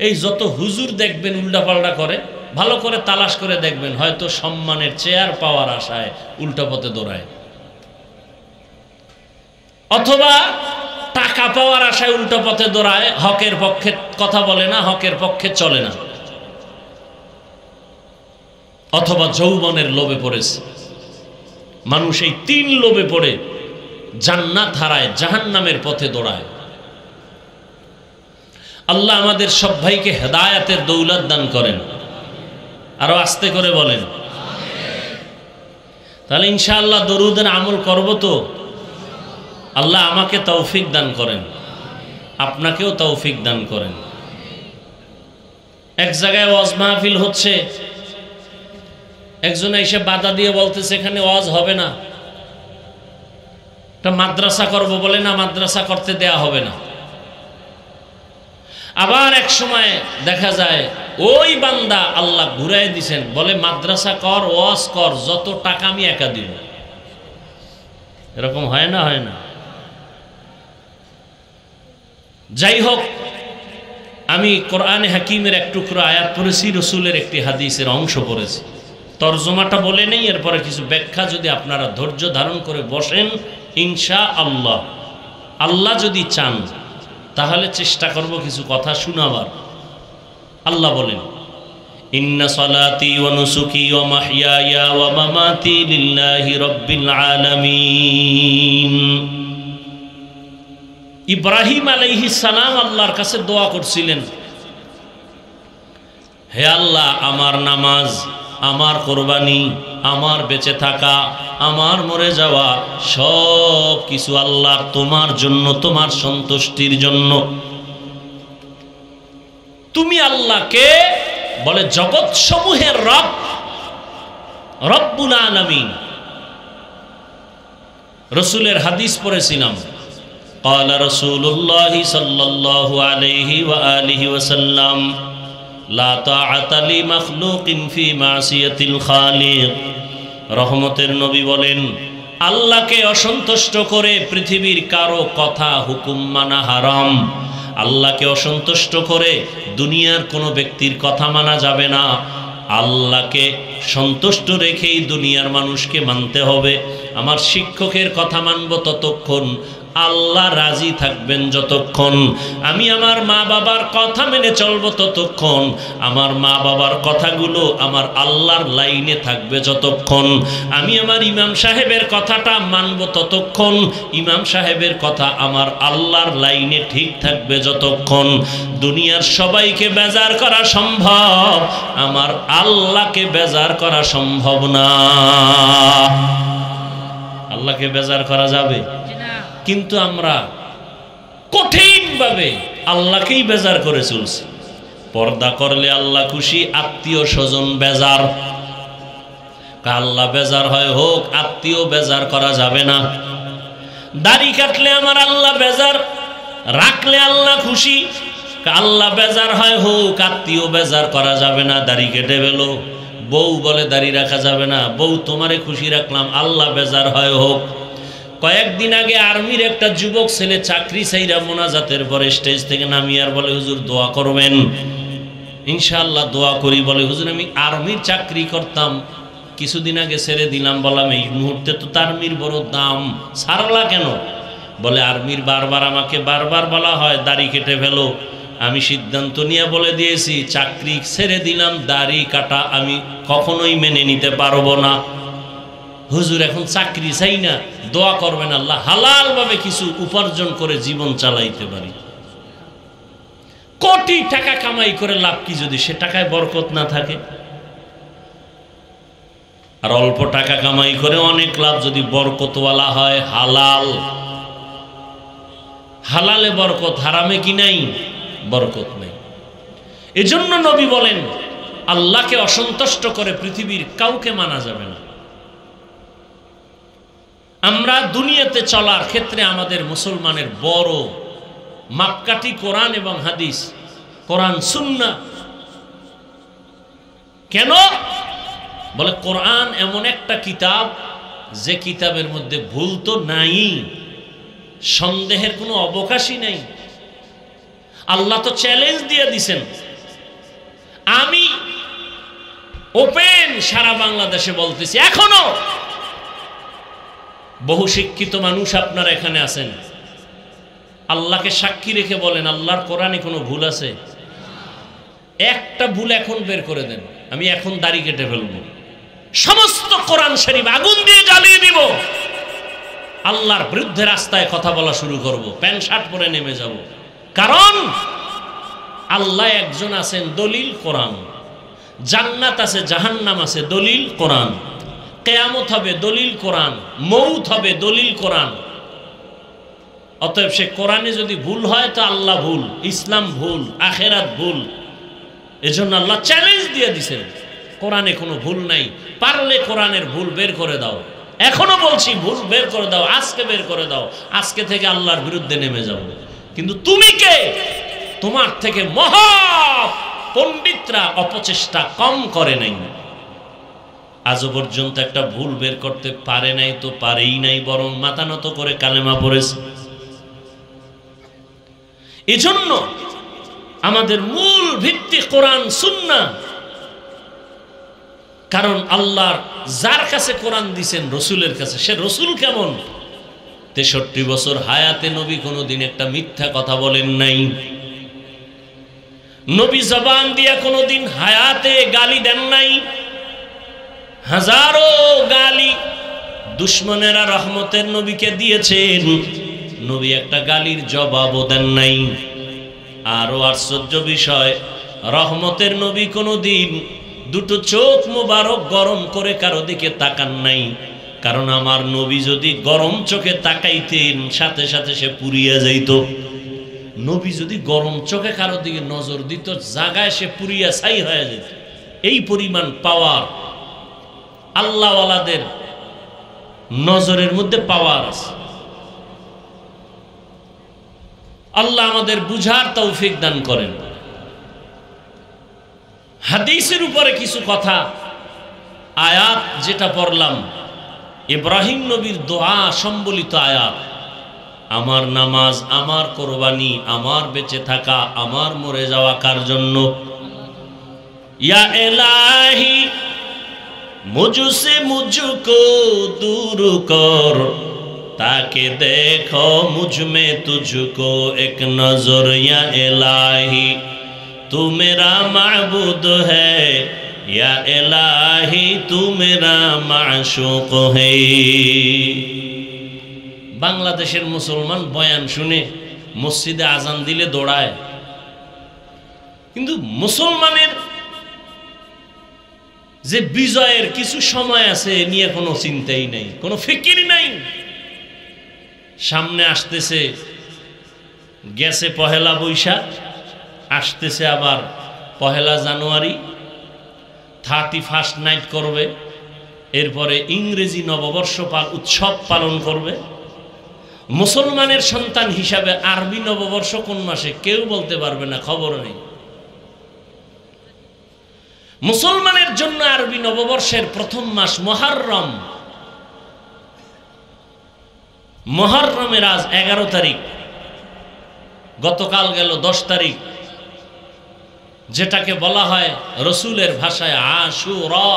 এই যত হুজুর দেখবেন উল্টাপাল্টা করে, ভালো করে তালাশ করে দেখবেন, হয়তো সম্মানের চেয়ার পাওয়ার আশায় উল্টা পথে দৌড়ায়, অথবা টাকা পাওয়ার আশায় উল্টা পথে দৌড়ায়, হকের পক্ষে কথা বলে না, হকের পক্ষে চলে না, অথবা যৌবনের লোভে পড়েছে। মানুষ এই 3 লোভে পড়ে জান্নাত হারায়, জাহান্নামের পথে দৌড়ায়। আল্লাহ আমাদের সব ভাইকে হেদায়েতের দৌলত দান করেন। আরো আস্তে করে বলেন। তাহলে ইনশাআল্লাহ দরুদের আমল করব তো। আল্লাহ আমাকে তৌফিক দান করেন, আপনাকেও তৌফিক দান করেন। এক জায়গায় ওয়াজ মাহফিল হচ্ছে, একজন এসে বাধা দিয়ে বলতেছে এখানে ওয়াজ হবে না, এটা মাদ্রাসা করব বলে, না মাদ্রাসা করতে দেয়া হবে না। আবার এক সময় দেখা যায় ওই বান্দা আল্লাহ ঘুরাই দিছেন, বলে মাদ্রাসা কর, ওয়াজ কর, যত টাকা আমি একা দিব। এরকম হয় না? হয় না? যাই হোক, আমি কোরআনে হাকিমের এক টুকরো আয়াত পড়েছি, রসুলের একটি হাদিসের অংশ পড়েছি। তর্জমাটা বলে নেই, এরপরে কিছু ব্যাখ্যা যদি আপনারা ধৈর্য ধারণ করে বসেন, ইনশা আল্লাহ, আল্লাহ যদি চান তাহলে চেষ্টা করব কিছু কথা শোনাবার। আল্লাহ বলেন, ইন্না সালাতি ওয়া নুসুকি ওয়া মাহইয়ায়া ওয়া মামাতি লিল্লাহি রাব্বিল আলামিন। ইব্রাহিম আলাইহিস সালাম আল্লাহর কাছে দোয়া করছিলেন, হে আল্লাহ, আমার নামাজ, আমার কোরবানি, আমার বেঁচে থাকা, আমার মরে যাওয়া, সব কিছু আল্লাহ তোমার জন্য, তোমার সন্তুষ্টির জন্য। তুমি আল্লাহকে বলে জগৎ সমূহের রব, রব্বুল আলামিন। রসুলের হাদিস পড়েছিলাম, قال رسول الله صلى الله عليه وآله وسلم لا طاعة لمخلوق في معصية الخالق। রহমতের নবী বলেন, আল্লাহকে অসন্তুষ্ট করে পৃথিবীর কারো কথা হুকুম মানা হারাম। আল্লাহকে অসন্তুষ্ট করে দুনিয়ার কোনো ব্যক্তির কথা মানা যাবে না। আল্লাহকে সন্তুষ্ট রেখেই দুনিয়ার মানুষকে মানতে হবে। আমার শিক্ষকের কথা মানব ততক্ষণ, আল্লাহ রাজি থাকবেন যতক্ষণ। আমি আমার মা বাবার কথা মেনে চলবো ততক্ষণ, আমার মা বাবার কথাগুলো আমার আল্লাহর লাইনে থাকবে যতক্ষণ। আমি আমার ইমাম সাহেবের কথাটা মানব ততক্ষণ, ইমাম সাহেবের কথা আমার আল্লাহর লাইনে ঠিক থাকবে যতক্ষণ। দুনিয়ার সবাইকে বেজার করা সম্ভব, আমার আল্লাহকে বেজার করা সম্ভব না। আল্লাহকে বেজার করা যাবে? কিন্তু আমরা কঠিনভাবে আল্লাহকেই বেজার করে চলছি। পর্দা করলে আল্লাহ খুশি, আত্মীয় স্বজন বেজার। আল্লাহ বেজার হয় হোক, আত্মীয় বেজার করা যাবে না। দাড়ি কাটলে আমার আল্লাহ বেজার, রাখলে আল্লাহ খুশি। আল্লাহ বেজার হয় হোক, আত্মীয় বেজার করা যাবে না। দাড়ি কেটে ফেলো, বউ বলে দাড়ি রাখা যাবে না, বউ তোমারে খুশি রাখলাম, আল্লাহ বেজার হয় হোক। কয়েকদিন আগে আর্মির একটা যুবক ছেলে চাকরি চাইরা মোনাজাতের পরে স্টেজ থেকে নামিয়ে আর বলে, হুজুর দোয়া করবেন। ইনশাআল্লাহ দোয়া করি। বলে, হুজুর আমি আর্মির চাকরি করতাম, কিছুদিন আগে ছেড়ে দিলাম। বললাম, এই মুহূর্তে তো আর্মির বড় দাম, ছাড়লা কেন? বলে, আর্মির বারবার আমাকে বারবার বলা হয় দাড়ি কেটে ফেলো। আমি সিদ্ধান্ত নিয়ে বলে দিয়েছি, চাকরি ছেড়ে দিলাম, দাড়ি কাটা আমি কখনোই মেনে নিতে পারবো না। হুজুর এখন চাকরি চাই না, দোয়া করবেন আল্লাহ হালাল ভাবে কিছু উপার্জন করে জীবন চালাইতে পারি। কোটি টাকা কামাই করে লাভ কি যদি সে টাকায় বরকত না থাকে? আর অল্প টাকা কামাই করে অনেক লাভ যদি বরকতওয়ালা হয়, হালাল, হালালে বরকত, হারামে কি নাই? বরকত নেই। এজন্য নবী বলেন, আল্লাহকে অসন্তুষ্ট করে পৃথিবীর কাউকে মানা যাবে না। আমরা দুনিয়াতে চলার ক্ষেত্রে আমাদের মুসলমানের বড় মাপকাঠি কোরআন এবং হাদিস, কোরআন সুন্নাহ। কেন? বলে, কোরআন এমন একটা কিতাব যে কিতাবের মধ্যে ভুল তো নাই, সন্দেহের কোনো অবকাশই নাই। আল্লাহ তো চ্যালেঞ্জ দিয়ে দিছেন। আমি ওপেন সারা বাংলাদেশে বলতেছি, এখনো বহু শিক্ষিত মানুষ আপনারা এখানে আছেন, আল্লাহকে সাক্ষী রেখে বলেন, আল্লাহর কোরআনে কোনো ভুল আছে? একটা ভুল এখন বের করে দেন, আমি এখন দাড়ি কেটে ফেলবো, সমস্ত কোরআন শরীফ আগুন দিয়ে জ্বালিয়ে দিব, আল্লাহর বিরুদ্ধে রাস্তায় কথা বলা শুরু করব, প্যান্ট শার্ট পরে নেমে যাব। কারণ আল্লাহ একজন আছেন, দলিল কোরআন। জান্নাত আছে, জাহান্নাম আছে, দলিল কোরআন। কিয়ামত হবে, দলিল কোরআন। মউত হবে, দলিল কোরআন। অতএব সে কোরআনে যদি ভুল হয় তো আল্লাহ ভুল, ইসলাম ভুল, আখেরাত ভুল। এজন্য আল্লাহ চ্যালেঞ্জ দিয়ে দিয়েছেন, কোরআনে কোনো ভুল নাই, পারলে কোরআনের ভুল বের করে দাও। এখনো বলছি, ভুল বের করে দাও, আজকে বের করে দাও, আজকে থেকে আল্লাহর বিরুদ্ধে নেমে যাও। কিন্তু তুমি কে? তোমার থেকে মহা পণ্ডিতরা অপচেষ্টা কম করে নাই, আজও পর্যন্ত একটা ভুল বের করতে পারে নাই, তো পারেই নাই, বরং মাথা নত করে কালেমা পড়েছে। এজন্য আমাদের মূল ভিত্তি কোরআন সুন্নাহ। কারণ আল্লাহর যার কাছে কোরআন দিয়েছেন, রসুলের কাছে, সে রসুল কেমন? 63 বছর হায়াতে নবী কোনোদিন একটা মিথ্যা কথা বলেন নাই। নবী জবান দিয়া কোনোদিন হায়াতে গালি দেন নাই। হাজারো গালি দুশ্মনেরা রহমতের নবীকে দিয়েছেন, নবী একটা গালির জবাবও দেন নাই। আরো আশ্চর্য বিষয়, রহমতের নবী কোনোদিন দুটো চোখ মোবারক গরম করে কারো দিকে তাকান নাই। কারণ আমার নবী যদি গরম চোখে তাকাইতেন, সাথে সাথে সে পুড়িয়া যাইত। নবী যদি গরম চোখে কারো দিকে নজর দিত, জায়গায় সে পুড়িয়া ছাই হয়ে যেত। এই পরিমাণ পাওয়ার আল্লাহওয়ালাদের নজরের মধ্যে পাওয়ার আছে। আল্লাহ আমাদের বুঝার তৌফিক দান করেন। হাদিসের উপরে কিছু কথা, আয়াত যেটা পড়লাম, ইব্রাহিম নবীর দোয়া সম্বলিত আয়াত। আমার নামাজ, আমার কোরবানি, আমার বেঁচে থাকা, আমার মরে যাওয়া কার জন্য? ইয়া ইলাহি মুঝসে মুঝকো দূর কর, তাকে দেখো মুঝ মে তুঝকো এক নজর। ইয়া ইলাহি तू मेरा माबूद है, या इलाही तू मेरा माशूक है। বাংলাদেশের মুসলমান বয়ান শুনে মসজিদে আজান দিলে দৌড়ায়, কিন্তু মুসলমানের যে বিজয়ের কিছু সময় আছে নিয়ে কোনো চিন্তাই নাই, কোনো ফিকির নাই। সামনে আসতেছে, গেছে পহেলা বৈশাখ, আসতেছে আবার 1 জানুয়ারি, 31st নাইট করবে, এরপরে ইংরেজি নববর্ষ উৎসব পালন করবে। মুসলমানের সন্তান হিসাবে আরবি নববর্ষ কোন মাসে কেউ বলতে পারবে না, খবর নেই। মুসলমানের জন্য আরবি নববর্ষের প্রথম মাস মুহররম। মুহররমের আজ 11 তারিখ, গতকাল গেল 10 তারিখ, যেটাকে বলা হয় রসুলের ভাষায় আশুরা।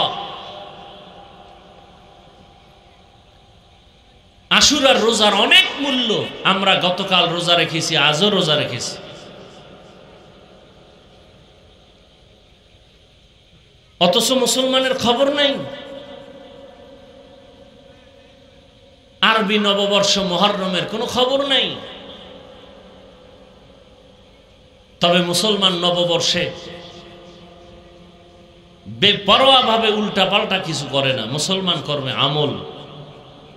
আশুরার রোজার অনেক মূল্য। আমরা গতকাল রোজা রেখেছি, আজও রোজা রেখেছি। অথচ মুসলমানের খবর নাই। আরবি নববর্ষ মুহররমের কোনো খবর নাই। তবে মুসলমান নববর্ষে বেপরোয়া ভাবে উল্টা পাল্টা কিছু করে না। মুসলমান করবে আমল।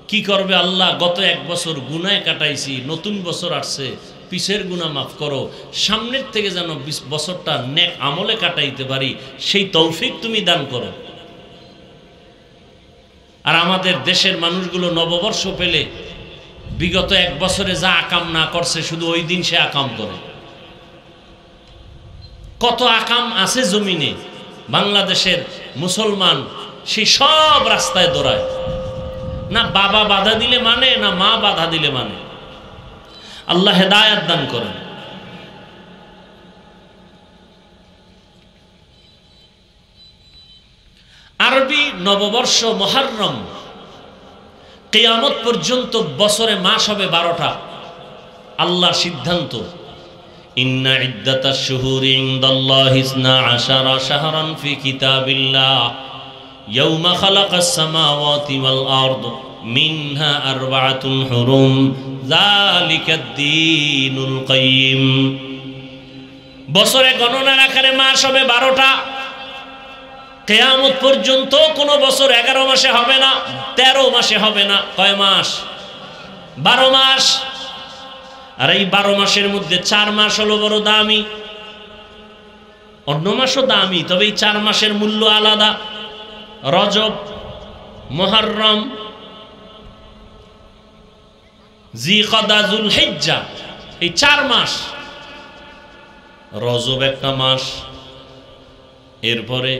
কি করবে? আল্লাহ, গত 1 বছর গুনায় কাটাইছি, নতুন বছর আসছে, পিছের গুনাহ মাফ করো, সামনের থেকে যেন 20 বছরটা নেক আমলে কাটাইতে পারি, সেই তৌফিক তুমি দান করো। আর আমাদের দেশের মানুষগুলো নববর্ষ পেলে বিগত 1 বছরে যা আকাম না করছে, শুধু ওই দিন সে আকাম করে। কত আকাম আছে জমিনে, বাংলাদেশের মুসলমান সেই সব রাস্তায় দৌড়ায়। না বাবা বাধা দিলে মানে, না মা বাধা দিলে মানে। আল্লাহ হেদায়েত দান করেন। আরবি নববর্ষ মুহররম, কিয়ামত পর্যন্ত বছরে মাস হবে 12টা। আল্লাহর সিদ্ধান্ত, ইন্না ইদ্দাতাশ শুহুরি ইনদাল্লাহি 12 শাহরান ফি কিতাবিল্লাহ ইয়াওমা খালাকাস সামাওয়াতি ওয়াল আরদ মিনহা 4 হুরুম যালিকাদ দীনুল কাইয়্যিম। বছরে গণনার আকারে মাস হবে 12টা। কিয়ামত পর্যন্ত কোন বছর 11 মাসে হবে না, 13 মাসে হবে না। কয় মাস? 12 মাস। আর এই 12 মাসের মধ্যে 4 মাস হলো বড় দামি। অন্য মাসও দামি, তবে এই 4 মাসের মূল্য আলাদা। রজব, মুহররম, জিকদা, যুলহিজ্জা, এই 4 মাস। রজব একটা মাস, এরপরে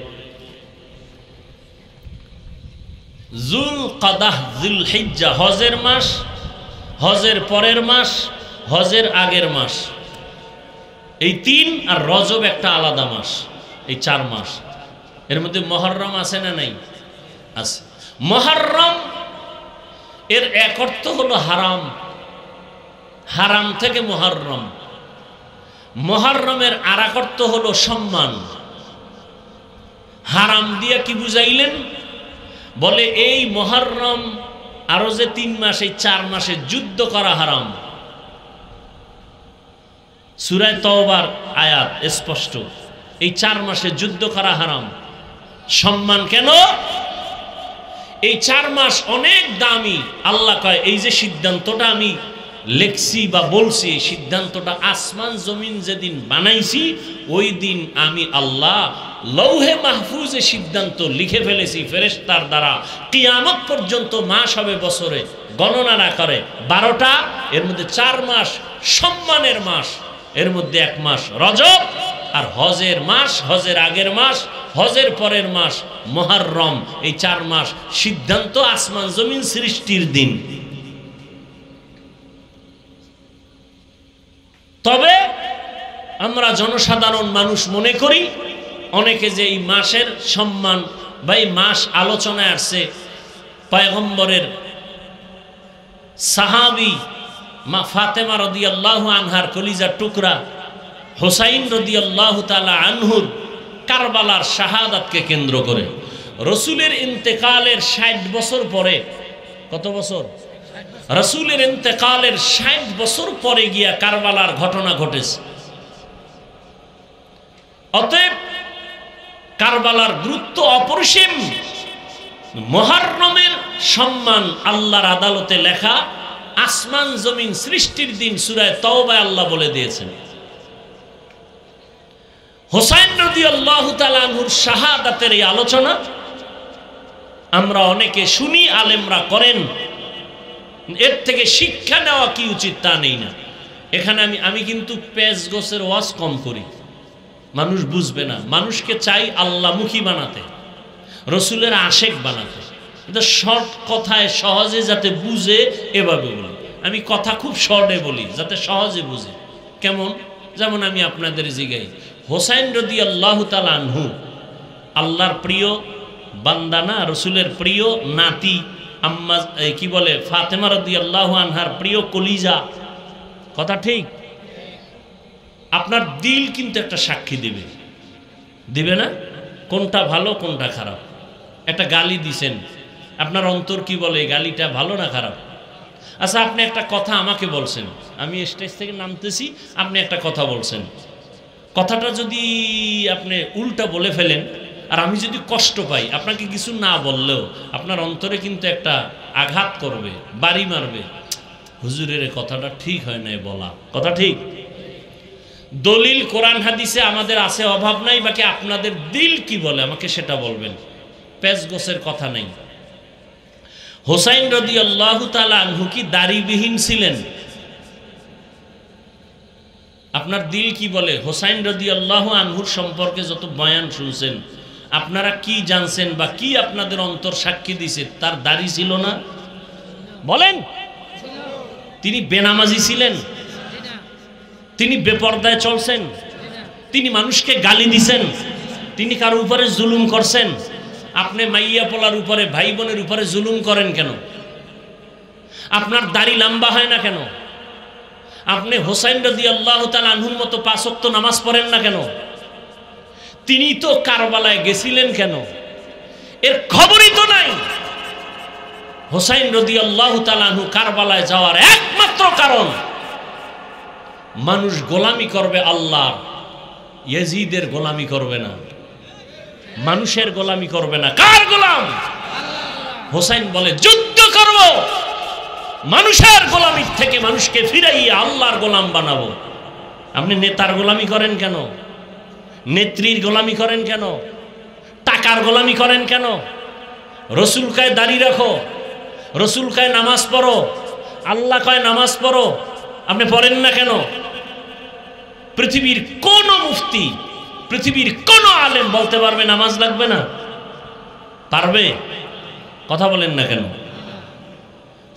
যুলকদা, যুলহিজ্জা হজের মাস, হজের পরের মাস, হজের আগের মাস, এই 3, আর রজব একটা আলাদা মাস। এই 4 মাস। এর মধ্যে মুহররম আছে না নাই? আছে। মুহররম এর এক অর্থ হলো হারাম, হারাম থেকে মুহররম। মুহররমের আর এক অর্থ হলো সম্মান। হারাম দিয়ে কি বুঝাইলেন? বলে এই মুহররম আরো যে 3 মাস, এই 4 মাসে যুদ্ধ করা হারাম। সূরা তাওবার আয়াত স্পষ্ট, এই 4 মাসে যুদ্ধ করা হারাম। সম্মান কেন? এই 4 মাস অনেক দামি। আল্লাহ কয় এই যে সিদ্ধান্তটা আমি লেখছি বা বলছি, এই সিদ্ধান্তটা আসমান জমিন যেদিন বানাইছি ওই দিন আমি আল্লাহ লৌহে মাহফুজে সিদ্ধান্ত লিখে ফেলেছি ফেরেশতার দ্বারা। কিয়ামত পর্যন্ত মাস হবে বছরে, গণনা না করে 12টা। এর মধ্যে 4 মাস সম্মানের মাস, এর মধ্যে 1 মাস রজব, আর হজের মাস, হজের আগের মাস, হজের পরের মাস মুহররম। এই 4 মাস সিদ্ধান্ত আসমান জমিন সৃষ্টির দিন। তবে আমরা জনসাধারণ মানুষ মনে করি অনেকে যে এই মাসের সম্মান বা এই মাস আলোচনায় আসছে, পয়গম্বরের সাহাবী মা ফাতেমা রাদিয়াল্লাহু আনহার কলিজার টুকরা হুসাইন রাদিয়াল্লাহু তাআলা আনহুর কারবালার শাহাদাতকে কেন্দ্র করে রাসূলের ইন্তেকালের 60 বছর পরে, কত বছর? রাসূলের ইন্তেকালের 60 বছর পরে গিয়া কারবালার ঘটনা ঘটেছে। অতএব কারবালার গুরুত্ব অপরিসীম। মুহররমের সম্মান আল্লাহর আদালতে লেখা, আসমান জমিন সৃষ্টির দিন সূরা তাওবায় আল্লাহ বলে দিয়েছেন। হুসাইন রাদিয়াল্লাহু তাআলা আনহুর শাহাদাতের এই আলোচনা আমরা অনেকে শুনি, আলেমরা করেন, এর থেকে শিক্ষা নেওয়া কি উচিত তা নেই না। এখানে আমি কিন্তু পেজ গোছের ওয়াজ কম করি, মানুষ বুঝবে না। মানুষকে চাই আল্লাহমুখী বানাতে, রসুলের আশেক বানাতে। কিন্তু শর্ট কথায় সহজে যাতে বুঝে এভাবে বলি। আমি কথা খুব শর্টে বলি যাতে সহজে বুঝে। কেমন? যেমন আমি আপনাদের জিগাই, হুসাইন রাদিয়াল্লাহু তাআলা আনহু আল্লাহর প্রিয় বান্দা না, রসুলের প্রিয় নাতি, আম্মা কি বলে ফাতেমা রাদিয়াল্লাহু আনহার প্রিয় কলিজা। কথা ঠিক? আপনার দিল কিন্তু একটা সাক্ষী দিবে, দিবে না? কোনটা ভালো কোনটা খারাপ। একটা গালি দিছেন, আপনার অন্তর কি বলে এই গালিটা ভালো না খারাপ? আচ্ছা, আপনি একটা কথা আমাকে বলছেন, আমি স্টেজ থেকে নামতেছি, আপনি একটা কথা বলছেন, কথাটা যদি আপনি উল্টা বলে ফেলেন আর আমি যদি কষ্ট পাই, আপনাকে কিছু না বললেও আপনার অন্তরে কিন্তু একটা আঘাত করবে, বাড়ি মারবে, হুজুরের কথাটা ঠিক হয় নাই বলা। কথা ঠিক? দলিল কোরআন হাদিসে আমাদের আছে, অভাব নাই, বাকি আপনাদের দিল কি বলে আমাকে সেটা বলবেন। পেজ গোছের কথা নেই। হুসাইন রাদিয়াল্লাহু তাআলা আনহু কি দাড়িবিহীন ছিলেন? আপনার দিল কি বলে? হুসাইন রাদিয়াল্লাহু আনহুর সম্পর্কে যত বয়ান শুনছেন, আপনারা কি জানছেন বা কি আপনাদের অন্তর সাক্ষী দিছে? তার দাড়ি ছিল না? বলেন। তিনি বেনামাজি ছিলেন? তিনি বেপরদায় চলছেন? তিনি মানুষকে গালি দিছেন? তিনি কারো উপরে জুলুম করছেন? আপনি মাইয়া পোলার উপরে, ভাই বোনের উপরে জুলুম করেন কেন? আপনার দাড়ি লম্বা হয় না কেন? আপনি হুসাইন রাদিয়াল্লাহু তাআলা আনহুর মতো 5 ওয়াক্ত নামাজ পড়েন না কেন? তিনি তো কারবালায় গেছিলেন কেন? এর খবরই তো নাই। হুসাইন রাদিয়াল্লাহু তাআলা আনহু কারবালায় যাওয়ার একমাত্র কারণ, মানুষ গোলামি করবে আল্লাহর, ইয়াজিদের গোলামি করবে না, মানুষের গোলামি করবে না। কার গোলাম? হুসাইন বলে যুদ্ধ করব, মানুষের গোলামির থেকে মানুষকে ফিরাইয়া আল্লাহর গোলাম বানাবো। আপনি নেতার গোলামি করেন কেন? নেত্রীর গোলামি করেন কেন? টাকার গোলামি করেন কেন? রসুল কয় দাড়ি রাখো, রসুল কয় নামাজ পড়ো, আল্লাহ কয় নামাজ পড়ো, আপনি পড়েন না কেন? পৃথিবীর কোন মুফতি, পৃথিবীর কোন আলেম বলতে পারবে নামাজ লাগবে না? পারবে? কথা বলেন না কেন?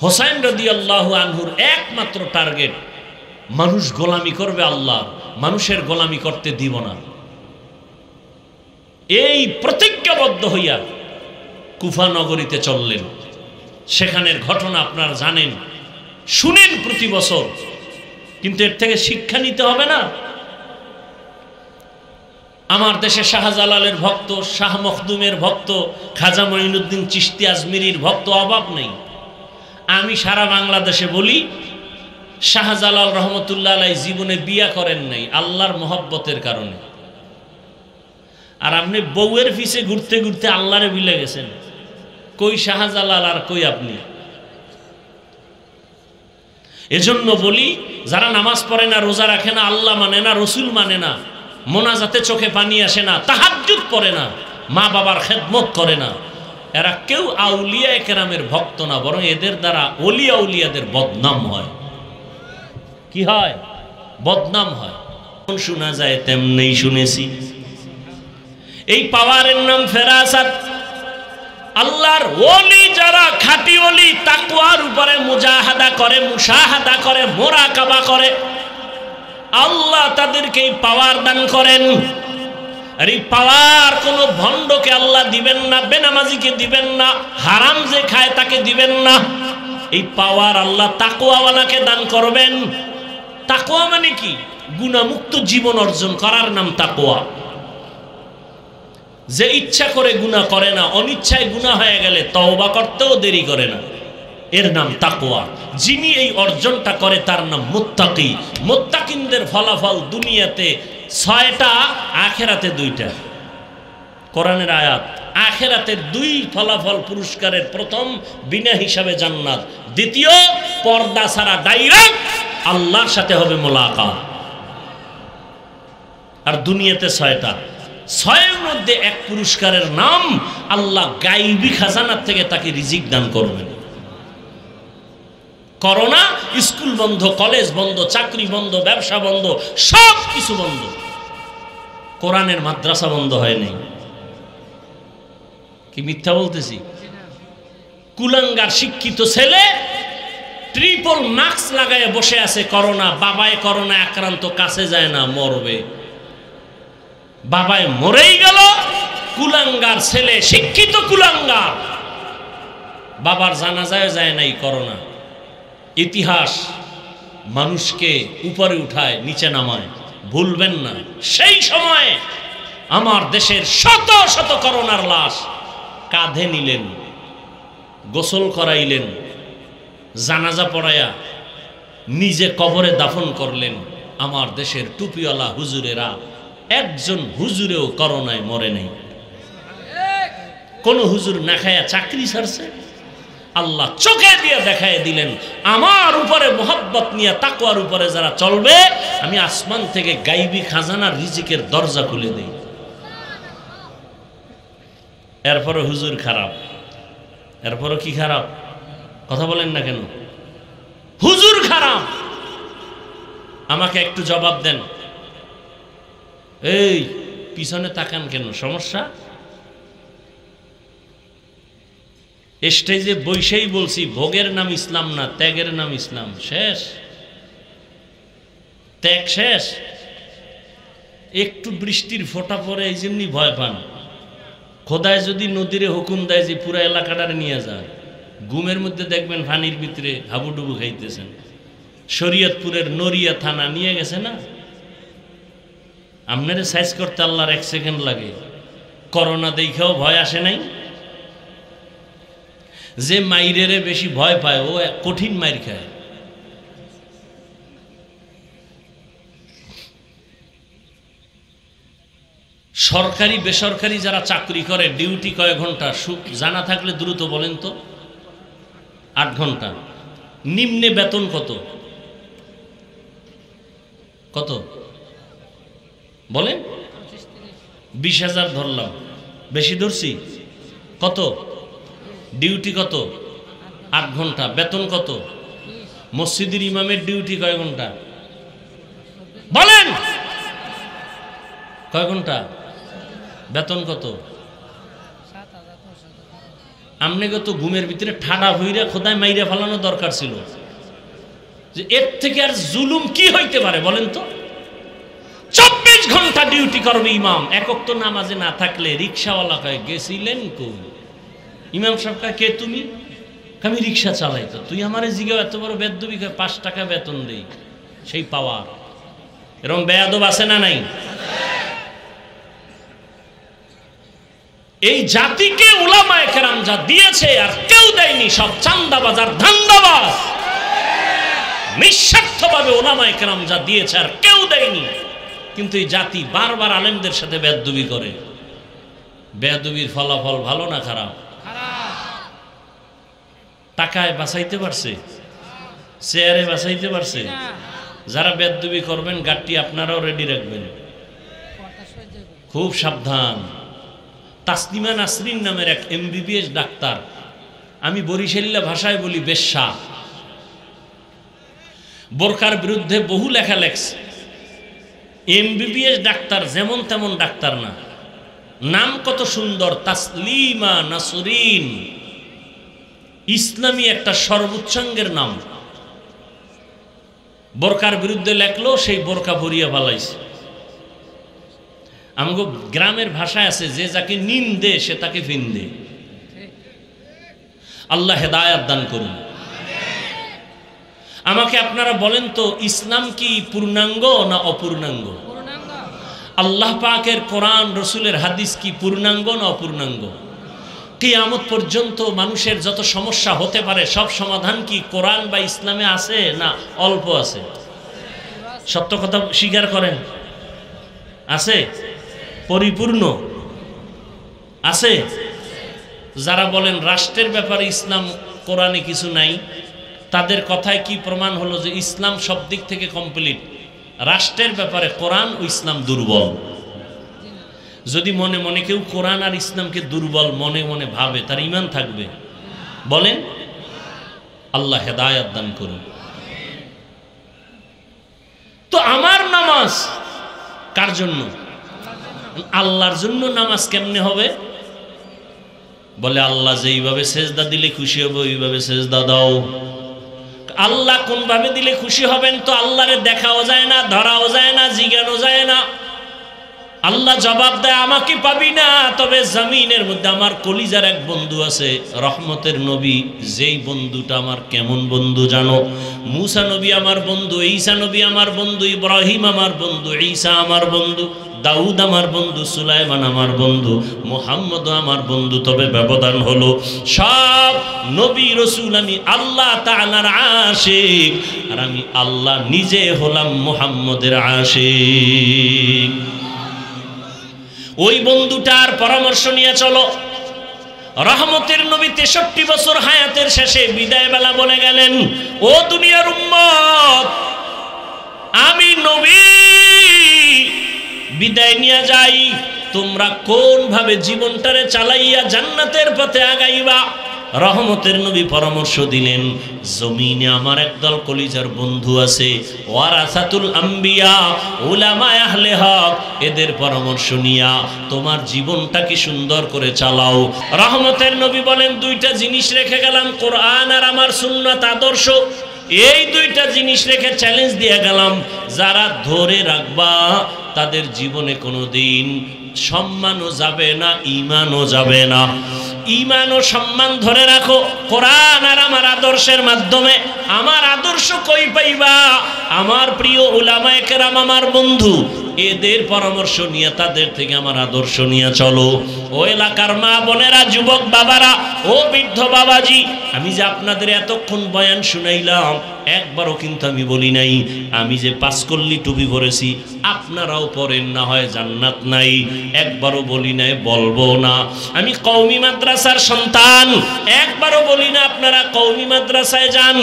হোসাইন রাদিয়াল্লাহু আনহুর একমাত্র টার্গেট, মানুষ গোলামি করবে আল্লাহ, মানুষের গোলামি করতে দিব না। এই প্রতিজ্ঞাবদ্ধ হইয়া কুফা নগরীতে চললেন। সেখানের ঘটনা আপনারা জানেন, শুনেন প্রতি বছর, কিন্তু এর থেকে শিক্ষা নিতে হবে না? আমার দেশে শাহজালালের ভক্ত, শাহ মখদুমের ভক্ত, খাজা মঈনুদ্দিন চিশতি আজমিরির ভক্ত অভাব নেই। আমি সারা বাংলাদেশে বলি, শাহজালাল রহমতুল্লাহ আলাই জীবনে বিয়া করেন নাই আল্লাহর মহব্বতের কারণে। আর আপনি বউয়ের পিছে ঘুরতে ঘুরতে আল্লাহরে ভুলে গেছেন। কই শাহজালাল আর কই আপনি? এজন্য বলি, যারা নামাজ পড়ে না, রোজা রাখে না, আল্লাহ মানে না, রসুল মানে না, মোনাজাতে চোখে পানি আসে না, তাহাজ্জুদ পড়ে না, মা বাবার খেদমত করে না, এরা কেউ আউলিয়া কেরামের ভক্ত না, বরং এদের দ্বারা ওলিয়া উলিয়াদের বদনাম হয়। কি হয়? বদনাম হয়। শোনা যায় তেমনি শুনেছি। এই পাওয়ারের নাম ফেরাসাত। আল্লাহর ওলি যারা খাঁটি ওলি, তাকওয়ার উপরে মুজাহাদা করে, মুশাহাদা করে, মুরাকাবা করে, আল্লাহ তাদেরকে এই পাওয়ার দান করেন। আর এই পাওয়ার কোনো ভণ্ডকে আল্লাহ দিবেন না, বেনামাজিকে দিবেন না, হারাম যে খায় তাকে দিবেন না। এই পাওয়ার আল্লাহ তাকওয়াওয়ালাকে দান করবেন। তাকওয়া মানে কি? গুনাহমুক্ত জীবন অর্জন করার নাম তাকওয়া। যে ইচ্ছা করে গুনাহ করে না, অনিচ্ছায় গুনাহ হয়ে গেলে তওবা করতেও দেরি করে না, এর নাম তাকওয়া। যিনি এই অর্জনটা করে তার নাম মুত্তাকি। মুত্তাকিনদের ফলাফল দুনিয়াতে 6টা, আখেরাতে 2টা। কোরআনের আয়াত। আখেরাতের 2 ফলাফল পুরস্কারের, প্রথম বিনা হিসাবে জান্নাত, দ্বিতীয় পর্দা ছাড়া ডাইরেক্ট আল্লাহর সাথে হবে মোলাকাত। আর দুনিয়াতে 6টা। 6এর মধ্যে এক পুরস্কারের নাম আল্লাহ গায়বী খাজানার থেকে তাকে রিজিক দান করবেন। করোনা, স্কুল বন্ধ, কলেজ বন্ধ, চাকরি বন্ধ, ব্যবসা বন্ধ, সব কিছু বন্ধ, কোরআনের মাদ্রাসা বন্ধ হয়নি। কি মিথ্যা বলতেছি? কুলাঙ্গার শিক্ষিত ছেলে ট্রিপল মাস্ক লাগায় বসে আছে, করোনা, বাবায় করোনা আক্রান্ত, কাছে যায় না, মরবে। বাবায় মরেই গেল, কুলাঙ্গার ছেলে, শিক্ষিত কুলাঙ্গার, বাবার জানাজায় যায় নাই করোনা। ইতিহাস মানুষকে উপরে উঠায়, নিচে নামায়, ভুলবেন না। সেই সময় আমার দেশের শত শত করোনার লাশ কাঁধে নিলেন, গোসল করাইলেন, জানাজা পড়ায়া নিজে কবরে দাফন করলেন। আমার দেশের টুপিওয়ালা হুজুরেরা, একজন হুজুরেও করোনায় মরে নাই। কোন হুজুর না খায়া চাকরি ছাড়ছে? আল্লাহ চোখে দিয়ে দেখায় দিলেন, আমার উপরে মোহব্বত নিয়ে তাকওয়ার উপরে যারা চলবে, আমি আসমান থেকে গাইবী খাজানার রিজিকের দরজা খুলে দেই। এরপরে হুজুর খারাপ, এরপরে কি খারাপ? কথা বলেন না কেন? হুজুর খারাপ। আমাকে একটু জবাব দেন। এই পিছনে তাকান কেন? সমস্যা? স্টেজে বৈশেই বলছি, ভোগের নাম ইসলাম না, ত্যাগের নাম ইসলাম। শেষ, ত্যাগ শেষ। একটু বৃষ্টির ফোঁটা পরে এই জন্যই ভয় পান। খোদায় যদি নদীরে হুকুম দেয় যে পুরো এলাকাটারে নিয়ে যায়, ঘুমের মধ্যে দেখবেন পানির ভিতরে হাবুডুবু খাইতেছেন। শরীয়তপুরের নড়িয়া থানা নিয়ে গেছে না, আপনারে সাইজ করতে আল্লাহর 1 সেকেন্ড লাগে। করোনা দেখেও ভয় আসে নাই। যে মাইরেরে বেশি ভয় পায় ও কঠিন মাইর খায়। সরকারি বেসরকারি যারা চাকরি করে, ডিউটি কয় ঘন্টা জানা থাকলে দ্রুত বলেন তো? 8 ঘন্টা। নিম্নে বেতন কত? কত বলেন? 20,000 ধরলাম, বেশি ধরছি? কত ডিউটি? কত? 8 ঘন্টা। বেতন কত? মসজিদের ইমামের ডিউটি কয় ঘন্টা বলেন? কয় ঘন্টা? বেতন কত? আমনেকে তো ঘুমের ভিতরে ঠাডা হইরা খোদায় মাইরা ফেলানো দরকার ছিল, যে এর থেকে আর জুলুম কি হইতে পারে বলেন তো? 24 ঘন্টা ডিউটি করবে ইমাম। একক তো নামাজে না থাকলে রিক্সাওয়ালা কয় গেছিলেন কই? ইমাম সাহেব কয় কে তুমি? আমি রিক্সা চালাই। তো তুই আমারে জিগাও এত বড় বেদবি? 5 টাকা বেতন দেই, সেই পাওয়ার। এরকম বেয়াদব আছে না নাই? এই জাতিকে উলামায়ে কেরাম যা দিয়েছে আর কেউ দেয়নি, সব চান্দাবাজ আর ধান্দাবাজ। নিঃস্বার্থভাবে উলামায়ে কেরাম যা দিয়েছে আর কেউ দেয়নি। কিন্তু এই জাতি বারবার আলেমদের সাথে বেয়াদবি করে। বেয়াদবির ফলাফল ভালো না খারাপ? টাকায় বাঁচাইতে পারছে? চেয়ারে বাঁচাইতে পারছে? যারা বেয়াদবি করবেন গাড়টি আপনারাও রেডি রাখবেন, খুব সাবধান। তাসলিমা নাসরিন নামের এক MBBS ডাক্তার, আমি বরিশালীয় ভাষায় বলি বেশ্যা, বোরকার বিরুদ্ধে বহু লেখা লেখছে। MBBS ডাক্তার, যেমন তেমন ডাক্তার না। নাম কত সুন্দর, তাসলিমা নাসরিন, ইসলামী একটা সর্বোচ্চাঙ্গের নাম। বোরকার বিরুদ্ধে লেখলো, সেই বোরকা ভরিয়া ফেলাইছে। আমগো গ্রামের ভাষায় আছে, যে যাকে নিন্দে সে তাকে ফিন্দে। আল্লাহ হেদায়াত দান করুন। আমাকে আপনারা বলেন তো, ইসলাম কি পূর্ণাঙ্গ না অপূর্ণাঙ্গ? আল্লাহ পাকের কোরআন রসুলের হাদিস কি পূর্ণাঙ্গ না অপূর্ণাঙ্গ? কিয়ামত পর্যন্ত মানুষের যত সমস্যা হতে পারে সব সমাধান কি কোরআন বা ইসলামে আছে না অল্প আছে? সত্য কথা স্বীকার করেন, আছে? পরিপূর্ণ আছে? যারা বলেন রাষ্ট্রের ব্যাপারে ইসলাম কোরআনে কিছু নাই, তাদের কথায় কি প্রমাণ হলো যে ইসলাম সব দিক থেকে কমপ্লিট? রাষ্ট্রের ব্যাপারে কোরআন ও ইসলাম দুর্বল। যদি মনে মনে কেউ কোরআন আর ইসলামকে দুর্বল মনে মনে ভাবে, তার ঈমান থাকবে? বলেন। আল্লাহ হেদায়াত দান করুন। তো আমার নামাজ কার জন্য? আল্লাহর জন্য। নামাজ কেমনে হবে? বলে আল্লাহ যেইভাবে সেজদা দিলে খুশি হবে ওইভাবে সেজদা দাও। আল্লাহ কোন ভাবে দিলে খুশি হবেন তো আল্লাহরে দেখাও যায় না, ধরাও যায় না, জিজ্ঞানো যায় না। আল্লাহ জবাব দেয় আমাকে পাবি না। তবে জমিনের মধ্যে আমার কলিজার এক বন্ধু আছে, রহমতের নবী। যেই বন্ধুটা আমার কেমন বন্ধু জানো? মুসা নবী আমার বন্ধু, ঈসা নবী আমার বন্ধু, ইব্রাহিম আমার বন্ধু, ঈসা আমার বন্ধু, দাউদ আমার বন্ধু, সুলাইমান আমার বন্ধু, মুহাম্মদ আমার বন্ধু। তবে ব্যবধান হলো সব নবী রসুল আমি আল্লাহ তাআলার আশিক, আর আমি আল্লাহ নিজে হলাম মুহাম্মদের আশিক। ওই বন্ধুটার পরামর্শ নিয়ে চলো। রহমতের নবী 63 বছর হায়াতের শেষে বিদায় বেলা বলে গেলেন, ও দুনিয়ার উম্মত, আমি নবী বিদায় নিয়ে যাই, তোমরা কোন ভাবে জীবনটারে চালাইয়া জান্নাতের পথে আগাইবা। রহমতের নবী পরামর্শ দিলেন, জমিনে আমার একদল কলিজার বন্ধু আছে, ওয়ারাসাতুল আম্বিয়া, উলামায়ে আহলে হক, এদের পরামর্শ নিয়া তোমার জীবনটাকে সুন্দর করে চালাও। রহমতের নবী বলেন, দুইটা জিনিস রেখে গেলাম, কোরআন আর আমার সুন্নাত আদর্শ। এই দুইটা জিনিস রেখে চ্যালেঞ্জ দিয়ে গেলাম, যারা ধরে রাখবা তাদের জীবনে কোনোদিন সম্মানও যাবে না, ঈমানও যাবে না। ঈমান ও সম্মান ধরে রাখো কোরআন আর আমার আদর্শের মাধ্যমে। আমার আদর্শ কই পাইবা? আমার প্রিয় উলামায়ে কেরাম আমার বন্ধু, এদের পরামর্শ নিয়ে তাদের থেকে আমার আদর্শ নিয়ে চলো। ও এলাকার মা বোনেরা, যুবক বাবারা, ও বৃদ্ধ বাবাজি, আমি যে আপনাদের এতক্ষণ বয়ান শুনাইলাম, একবারও কিন্তু আমি বলি নাই আমি যে পাঁচকল্লি টুপি পরেছি আপনারাও পরেন, না হয় জান্নাত নাই। একবারও বলি নাই, বলবো না। আমি কওমি মাদ্রাসার সন্তান, একবারও বলি না আপনারা কওমি মাদ্রাসায় যান,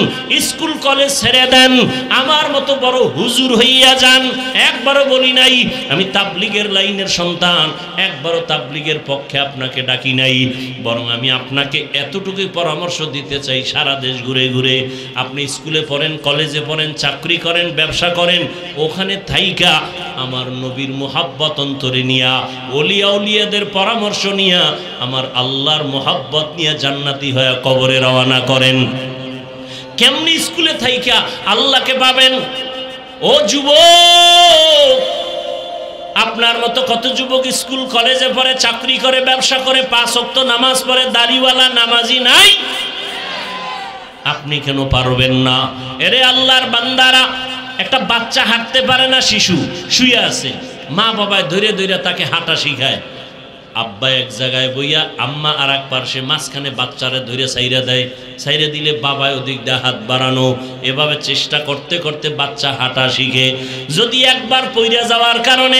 স্কুল কলেজ ছেড়ে দেন, আমার মতো বড় হুজুর হইয়া যান, একবারও বলি নাই। আমি তাবলিগের লাইনের সন্তান, একবারও তাবলিগের পক্ষে আপনাকে ডাকি নাই। বরং আমি আপনাকে এতটুকুই পরামর্শ দিতে চাই, সারা দেশ ঘুরে ঘুরে আপনি স্কুলে পড়েন, কলেজে পড়েন, চাকরি করেন, ব্যবসা করেন, ওখানে থাইকা আমার নবীর মুহাব্বত অন্তরে নিয়া, ওলিয়া উলিয়াদের পরামর্শ নিয়া, আমার আল্লাহর মুহাব্বত নিয়ে জান্নাতি হয়ে কবরে রওনা করেন। কেমনি স্কুলে থাইকা আল্লাহকে পাবেন? ও যুবক, আপনার মতো কত যুবক স্কুল কলেজে পড়ে, চাকরি করে, ব্যবসা করে, 5 ওয়াক্ত নামাজ পড়ে, দাড়িওয়ালা নামাজি নাই? আপনি কেন পারবেন না? এরে আল্লাহর বান্দারা, একটা বাচ্চা হাঁটতে পারে না, শিশু শুয়ে আছে, মা বাবায় ধরে ধরে তাকে হাঁটা শিখায়। আব্বা এক জায়গায় বইয়া, আম্মা আর এক পার্শ্বে, মাঝখানে বাচ্চারা ধরে সাইরা দেয়, সাইরা দিলে বাবায় ওদিক দিয়ে হাত বাড়ানো, এভাবে চেষ্টা করতে করতে বাচ্চা হাঁটা শিখে। যদি একবার পইরা যাওয়ার কারণে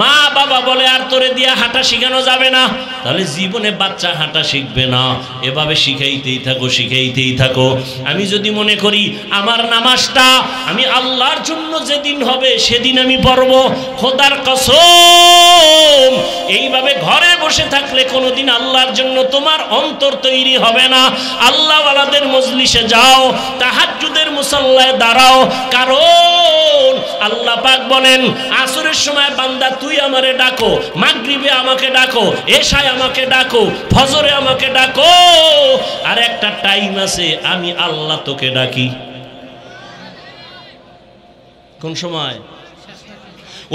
মা বাবা বলে আর তোরে দিয়া হাঁটা শিখানো যাবে না, তাহলে জীবনে বাচ্চা হাঁটা শিখবে না। এভাবে শিখাইতেই থাকো, শিখাইতেই থাকো। আমি যদি মনে করি আমার নামাজটা আমি আল্লাহর জন্য যেদিন হবে সেদিন আমি পড়ব, খোদার কসম এইভাবে ঘরে বসে থাকলে কোনোদিন আল্লাহর জন্য তোমার অন্তর তৈরি হবে না। আল্লাহ ওয়ালাদের মজলিসে যাও, তাহাজ্জুদের মুসাল্লায় দাঁড়াও, কারণ আল্লাহ পাক বলেন আসরের সময় বান্দা তুই আমারে ডাকো, মাগরিবে আমাকে ডাকো, এশায় আমাকে ডাকো, ফজরে আমাকে ডাকো, আর একটা টাইম আছে আমি আল্লাহ তোকে ডাকি। কোন সময়?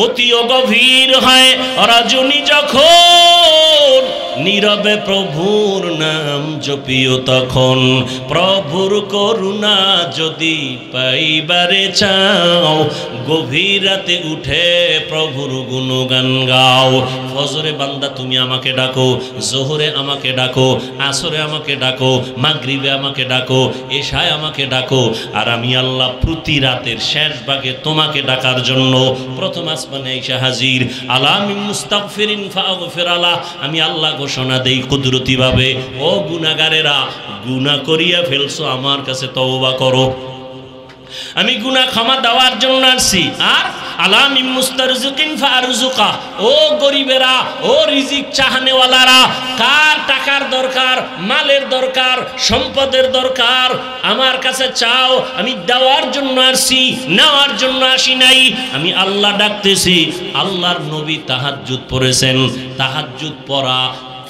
অতি গভীর হয় রজনী যখন, নীরবে প্রভুর নাম জপিও তখন। প্রভুর করুণা যদি পাইবারে চাও, গভীর রাতে উঠে প্রভুর গুণগান গাও। ফজরে বান্দা তুমি আমাকে ডাকো, জোহরে আমাকে ডাকো, আসরে আমাকে ডাকো, মাগরিবে আমাকে ডাকো, এশায় আমাকে ডাকো, আর আমি আল্লাহ প্রতি রাতের শেষ ভাগে তোমাকে ডাকার জন্য প্রথম আসমানে এসে হাজির। আলামিন মুস্তাগফিরিন ফাগফির আলা, আমি আল্লাহ ঘোষণা দেই কুদরতি ভাবে, ও গুনাহগারেরা, গুনাহ করিয়া ফেলছো, আমার কাছে তওবা করো, আমি গুনাহ ক্ষমা দেওয়ার জন্য আসছি। আর আলামিন মুস্তারজিকিন ফারজুকা, ও গরিবেরা, ও রিজিক চাহনেওয়ালারা, কার টাকার দরকার, মালের দরকার, সম্পদের দরকার, আমার কাছে চাও, আমি দেওয়ার জন্য আসছি, নেওয়ার জন্য আসি নাই। আমি আল্লাহ ডাকতেছি। আল্লাহর নবী তাহাজ্জুদ পড়েছেন। তাহাজ্জুদ পড়া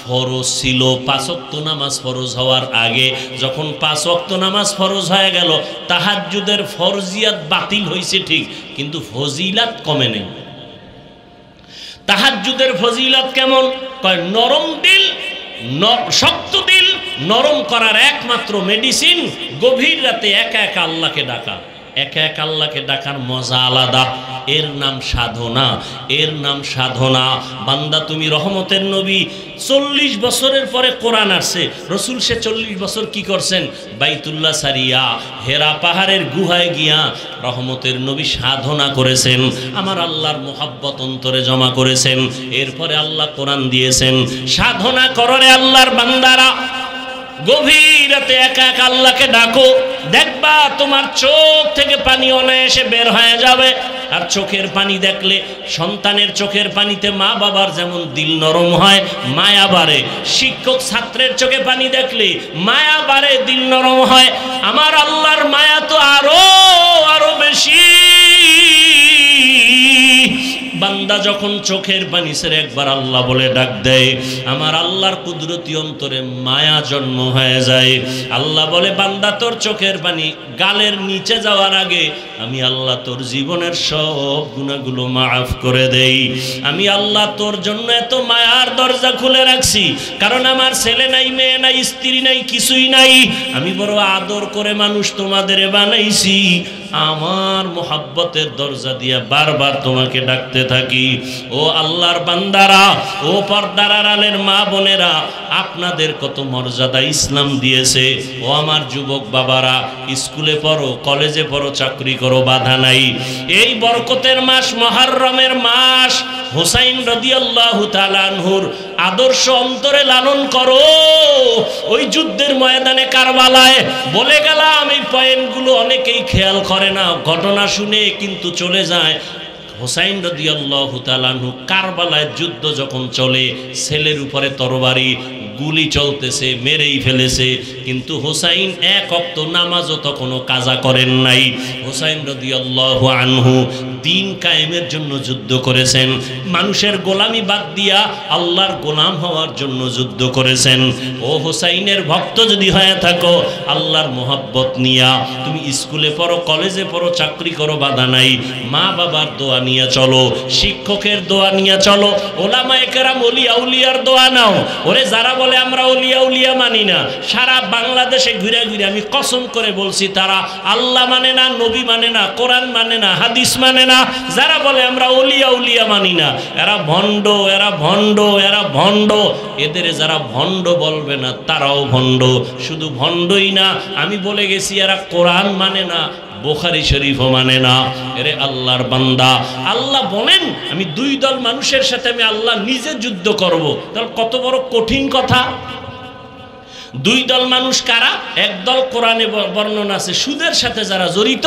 ফরজ ছিল 5 ওয়াক্ত নামাজ ফরজ হওয়ার আগে। যখন 5 ওয়াক্ত নামাজ ফরজ হয়ে গেল, তাহাজ্জুদের ফরজিয়াত বাতিল হয়েছে ঠিক, কিন্তু ফজিলাত কমে নেই। তাহাজ্জুদের ফজিলাত কেমন? কয় নরম দিল, শক্ত দিল নরম করার একমাত্র মেডিসিন গভীর রাতে একা একা আল্লাহকে ডাকা। একা একা আল্লাহকে ডাকার মজা আলাদা, এর নাম সাধনা, এর নাম সাধনা। বান্দা তুমি রহমতের নবী, 40 বছরের পরে কোরআন আসছে। রসুল সে 40 বছর কি করছেন? বাইতুল্লাহ সারিয়া হেরা পাহাড়ের গুহায় গিয়া রহমতের নবী সাধনা করেছেন, আমার আল্লাহর মোহাব্বত অন্তরে জমা করেছেন। এরপরে আল্লাহ কোরআন দিয়েছেন। সাধনা কররে আল্লাহর বান্দারা, গভীর রাতে একা একা আল্লাহকে ডাকো, দেখবা তোমার চোখ থেকে পানি অনায়াসে বের হয়ে যাবে। আর চোখের পানি দেখলে, সন্তানের চোখের পানিতে মা বাবার যেমন দিল নরম হয়, মায়া বাড়ে। শিক্ষক ছাত্রের চোখে পানি দেখলে মায়া বাড়ে, দিল নরম হয়। আমার আল্লাহর মায়া তো আরো আরো বেশি। বান্দা যখন চোখের পানি ছেড়ে একবার আল্লাহ বলে ডাক দেয়, আমার আল্লাহর কুদরতি অন্তরে মায়া জন্ম হয়ে যায়। আল্লাহ বলে, বান্দা তোর চোখের পানি গালের নিচে যাওয়ার আগে আমি আল্লাহ তোর জীবনের সব গুনাহগুলো মাফ করে দেই। আমি আল্লাহ তোর জন্য এত মায়ার দরজা খুলে রাখছি, কারণ আমার ছেলে নাই, মেয়ে নাই, স্ত্রী নাই, কিছুই নাই। আমি বড় আদর করে মানুষ তোমাদের বানাইছি। আমার মোহাব্বতের দরজা দিয়া বারবার তোমাকে ডাকতে থাকি। ও আল্লাহর বান্দারা, ও পর্দার আড়ালের মা বোনেরা, আপনাদের কত মর্যাদা ইসলাম দিয়েছে। ও আমার যুবক বাবারা, স্কুলে পড়ো, কলেজে পড়ো, চাকরি করো, বাধা নাই। এই বরকতের মাস, মুহররমের মাস, হুসাইন রাদিয়াল্লাহু তাআলা আনহুর আদর্শ অন্তরে লালন করো। ওই যুদ্ধের ময়দানে কারবালায় বলে গেলাম, এই পয়েন্টগুলো অনেকেই খেয়াল করে না, ঘটনা শুনে কিন্তু চলে যায়। হুসাইন রাদিয়াল্লাহু তাআলা আনহু কারবালায় যুদ্ধ যখন চলে, ছেলের উপরে তরবারি, গুলি চলতেছে, মেরেই ফেলেছে, কিন্তু হুসাইন এক ওয়াক্ত নামাজও তখনও কাজা করেন নাই। হুসাইন রাদিয়াল্লাহু আনহু দিন কায়েমের জন্য যুদ্ধ করেছেন, মানুষের গোলামি বাদ দিয়া আল্লাহর গোলাম হওয়ার জন্য যুদ্ধ করেছেন। ও হুসাইনের ভক্ত যদি হয়ে থাকো, আল্লাহর মোহাব্বত নিয়া তুমি স্কুলে পড়ো, কলেজে পড়ো, চাকরি করো, বাধা নাই। মা বাবার দোয়া নিয়ে চলো, শিক্ষকের দোয়া নিয়ে চলো, ওলামায়ে কেরাম ওলিয়া উলিয়ার দোয়া নাও। ওরে যারা বলে আমরা ওলিয়া উলিয়া মানি না, সারা বাংলাদেশে ঘুরে ঘুরে আমি কসম করে বলছি, তারা আল্লাহ মানে না, নবী মানে না, কোরআন মানে না, হাদিস মানে না। যারা বলে আমরা ওলিয়া উলিয়া মানি না, এরা ভণ্ড, এরা ভণ্ড, এরা ভণ্ড। এদের যারা ভণ্ড বলবে না, তারাও ভণ্ড। শুধু ভণ্ডই না, আমি বলে গেছি এরা কোরআন মানে না, বুখারী শরীফও মানে না। এরে আল্লাহর বান্দা, আল্লাহ বলেন আমি দুই দল মানুষের সাথে আমি আল্লাহ নিজে যুদ্ধ করব। তাহলে কত বড় কঠিন কথা। দুই দল মানুষ কারা? একদল কোরআনে বর্ণনা আছে সুদের সাথে যারা জড়িত,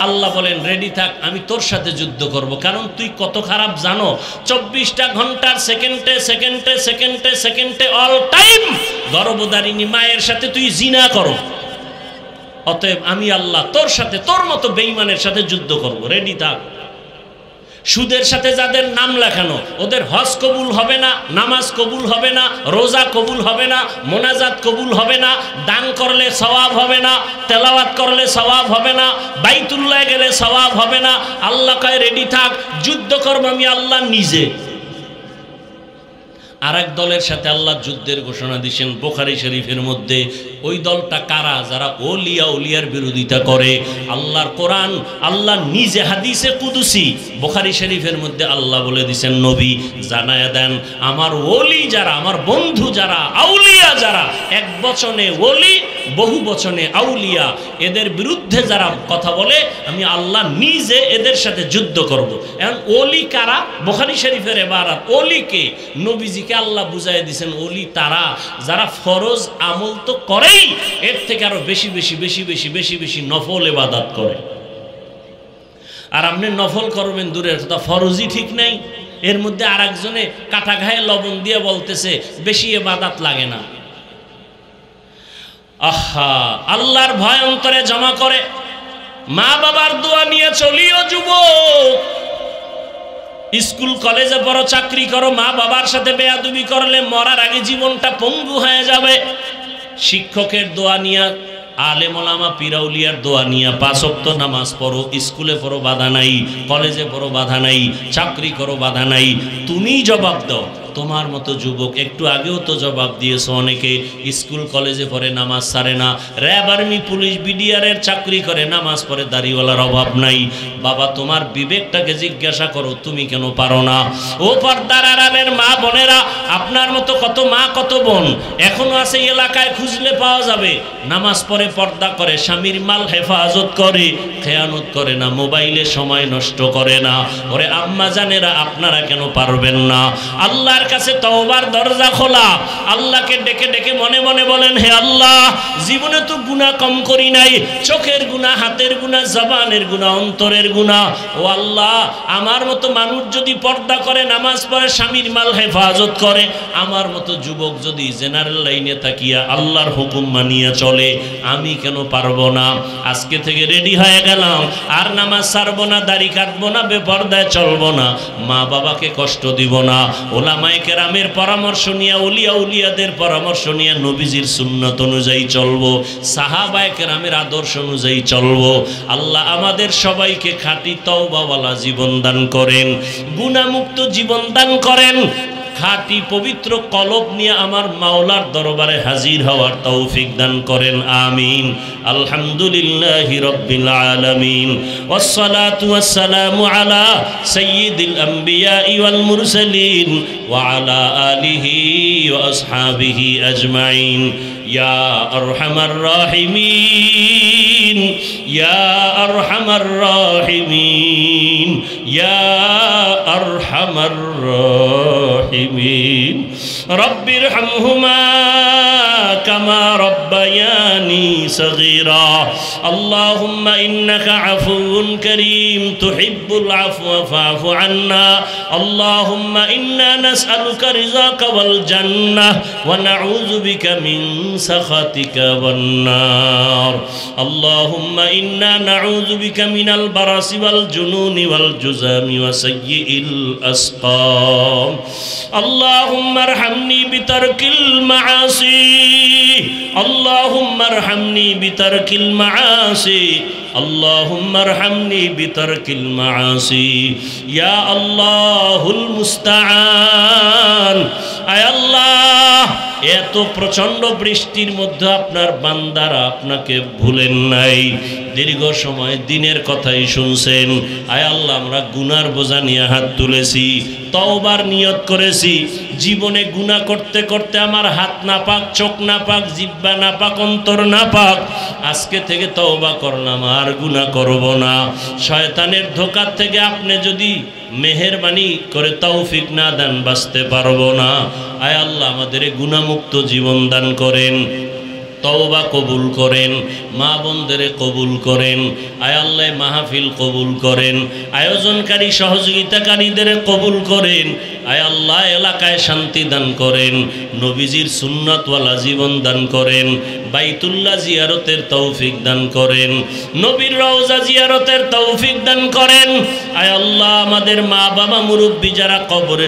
আল্লাহ বলেন রেডি থাক, আমি তোর সাথে যুদ্ধ করব। কারণ তুই কত খারাপ জানো, 24টা ঘন্টার সেকেন্ডে সেকেন্ডে সেকেন্ডে সেকেন্ডে অল টাইম গর্ভধারিণী মায়ের সাথে তুই জিনা করো। অতএব আমি আল্লাহ তোর সাথে, তোর মতো বেঈমানের সাথে যুদ্ধ করব, রেডি থাক। সুদের সাথে যাদের নাম লেখানো, ওদের হজ কবুল হবে না, নামাজ কবুল হবে না, রোজা কবুল হবে না, মোনাজাত কবুল হবে না, দান করলে সওয়াব হবে না, তেলাওয়াত করলে সওয়াব হবে না, বাইতুল্লাহ গেলে সওয়াব হবে না। আল্লাহ কয় রেডি থাক, যুদ্ধ করব আমি আল্লাহ নিজে। আর এক দলের সাথে আল্লাহ যুদ্ধের ঘোষণা দিয়েছেন বুখারী শরীফের মধ্যে। ওই দলটা কারা? যারা ওলিয়া উলিয়ার বিরোধিতা করে। আল্লাহর কোরআন, আল্লাহ নিজে হাদিসে কুদসি বুখারী শরীফের মধ্যে আল্লাহ বলে দিয়েছেন, নবী জানায়া দেন আমার ওলি যারা, আমার বন্ধু যারা, আউলিয়া যারা, এক বচনে ওলি, বহু বচনে আউলিয়া, এদের বিরুদ্ধে যারা কথা বলে আমি আল্লাহ নিজে এদের সাথে যুদ্ধ করব। এখন ওলি কারা? বুখারী শরীফের ইবারত ওলিকে নবীজিকে আল্লাহ বুঝাই দিয়েছেন, ওলি তারা যারা ফরজ আমল তো করেই, এর থেকে আরো বেশি বেশি বেশি বেশি বেশি বেশি নফল ইবাদত করে। আর আপনি নফল করবেন দূরের কথা, ফরজই ঠিক নাই। এর মধ্যে আর একজনে কাটা ঘায়ে লবণ দিয়ে বলতেছে বেশি ইবাদত লাগে না। আহা, আল্লাহর ভয় অন্তরে জমা করে মা বাবার দোয়া নিয়ে চলিও যুবক। স্কুল কলেজে পড়ো, চাকরি করো, মা বাবার সাথে বেয়াদবি করলে মরার আগে জীবনটা পঙ্গু হয়ে যাবে। শিক্ষকের দোয়া নিয়া, আলেম ওলামা পীরাউলিয়ার দোয়া নিয়া 5 ওয়াক্ত নামাজ পড়ো, স্কুলে পড়ো, বাধা নাই, কলেজে পড়ো, বাধা নাই, চাকরি করো, বাধা নাই। তুমি জবাব দাও। তোমার মতো যুবক একটু আগেও তো জবাব দিয়েছো, অনেকে স্কুল কলেজে পড়ে নামাজ ছাড়ে না, র্যাব আর্মি পুলিশ বিডিআরের চাকরি করে, নামাজ পড়ে, দাড়িওয়ালার অভাব নাই। বাবা তোমার বিবেকটাকে জিজ্ঞাসা করো, তুমি কেন পারো না? ও পর্দার আড়ালের মা বোনেরা, আপনার মতো কত মা কত বোন এখনো আছে এলাকায়, খুঁজলে পাওয়া যাবে। নামাজ পড়ে, পর্দা করে, স্বামীর মাল হেফাজত করে, খেয়ানত করে না, মোবাইলে সময় নষ্ট করে না। ওরে আম্মা জানেরা, আপনারা কেন পারবেন না? আল্লাহ কাছে তওবার দরজা খোলা, আল্লাহকে ডেকে ডেকে মনে মনে বলেন, হে আল্লাহ জীবনে তো গুনাহ কম করি নাই, চোখের গুনাহ, হাতের গুনাহ, জবানের গুনাহ, অন্তরের গুনাহ। ও আল্লাহ, আমার মতো মানুষ যদি পর্দা করে, নামাজ পড়ে, স্বামীর মাল হেফাজত করে, আমার মতো যুবক যদি জেনারেল লাইনে তাকিয়া আল্লাহর হুকুম মানিয়া চলে, আমি কেন পারবো না? আজকে থেকে রেডি হয়ে গেলাম, আর নামাজ ছাড়বো না, দাড়ি কাটবো না, বেপর্দায় চলবো না, মা বাবাকে কষ্ট দিব না, ওলামায়ে কেরামের পরামর্শ নিয়ে, উলিয়া উলিয়াদের পরামর্শ নিয়ে নবীজির সুন্নত অনুযায়ী চলবো, সাহাবায়ে কেরামের আদর্শ অনুযায়ী চলবো। আল্লাহ আমাদের সবাইকে খাঁটি তওবাওয়ালা জীবন দান করেন, গুনাহমুক্ত জীবন দান করেন, খাঁটি পবিত্র কলব নিয়ে আমার মাওলার দরবারে হাজির হওয়ার তৌফিক দান করেন আমিন। আলহামদুলিল্লাহি রাব্বিল আলামিন ওয়াসসালাতু ওয়াসসালামু আলা সাইয়্যিদিল আমবিয়া ওয়াল মুরসালিন ওয়া আলা আলিহি ওয়া আসহাবিহি আজমাইন। ইয়া আরহামার রাহিমিন, ইয়া আরহামার রাহিমিন, ইয়া আরহামার রাহিমিন। রব্বিরহামহুমা কামা রব্বায়ানি সগীরা। আল্লাহুম্মা ইন্নাকা আফুউন কারীম তুহিব্বুল আফওয়া ফা'ফু আন্না। আল্লাহুম্মা ইন্না নাসআলুকা রিযাকা ওয়াল জান্নাহ ওয়া নাউযু বিকা মিন সাখাতিকা ওয়ান নার। আল্লাহুম্মা ইন্না নাউযু বিকা মিনাল বারাসি ওয়াল জুনুনি ওয়াল জুযামি ওয়া সাইয়্যিল আসকাম। আল্লাহুম্মা আরহামনি বিতারকিল মাআসি। আল্লাহুম্মা আরহামনি বিতারকিল মাআসি। আল্লাহুম্মা আরহামনি বিতারকিল মাআসি। ইয়া আল্লাহুল মুস্তাআন। আয় আল্লাহ, এত প্রচন্ড বৃষ্টির মধ্যে আপনার বান্দারা আপনাকে ভুলেন নাই, দীর্ঘ সময় দিনের কথাই শুনছেন। আয় আল্লাহ, আমরা গুনার বোঝা নিয়ে হাত তুলেছি, তওবার নিয়ত করেছি। জীবনে গুনাহ করতে করতে আমার হাত নাপাক, চোখ নাপাক, জিহ্বা নাপাক, অন্তর নাপাক। আজকে থেকে তওবা করলাম, আর গুনাহ করব না। শয়তানের ধোঁকা থেকে আপনি যদি মেহেরবানি করে তৌফিক না দেন, বাঁচতে পারবো না। আয় আল্লাহ, আমাদের গুনাহমুক্ত জীবন দান করেন, তওবা কবুল করেন, মা বোনদের কবুল করেন। আয় আল্লাহ, মাহফিল কবুল করেন, আয়োজনকারী সহযোগিতাকারীদের কবুল করেন। আয় আল্লাহ, এলাকায় শান্তি দান করেন, নবীজির সুন্নাতওয়ালা জীবন দান করেন, বাইতুল্লাহ জিয়ারতের তৌফিক দান করেন, নবীর রওজা জিয়ারতের তৌফিক দান করেন। আয় আল্লাহ, আমাদের মা বাবা মুরব্বী যারা কবরে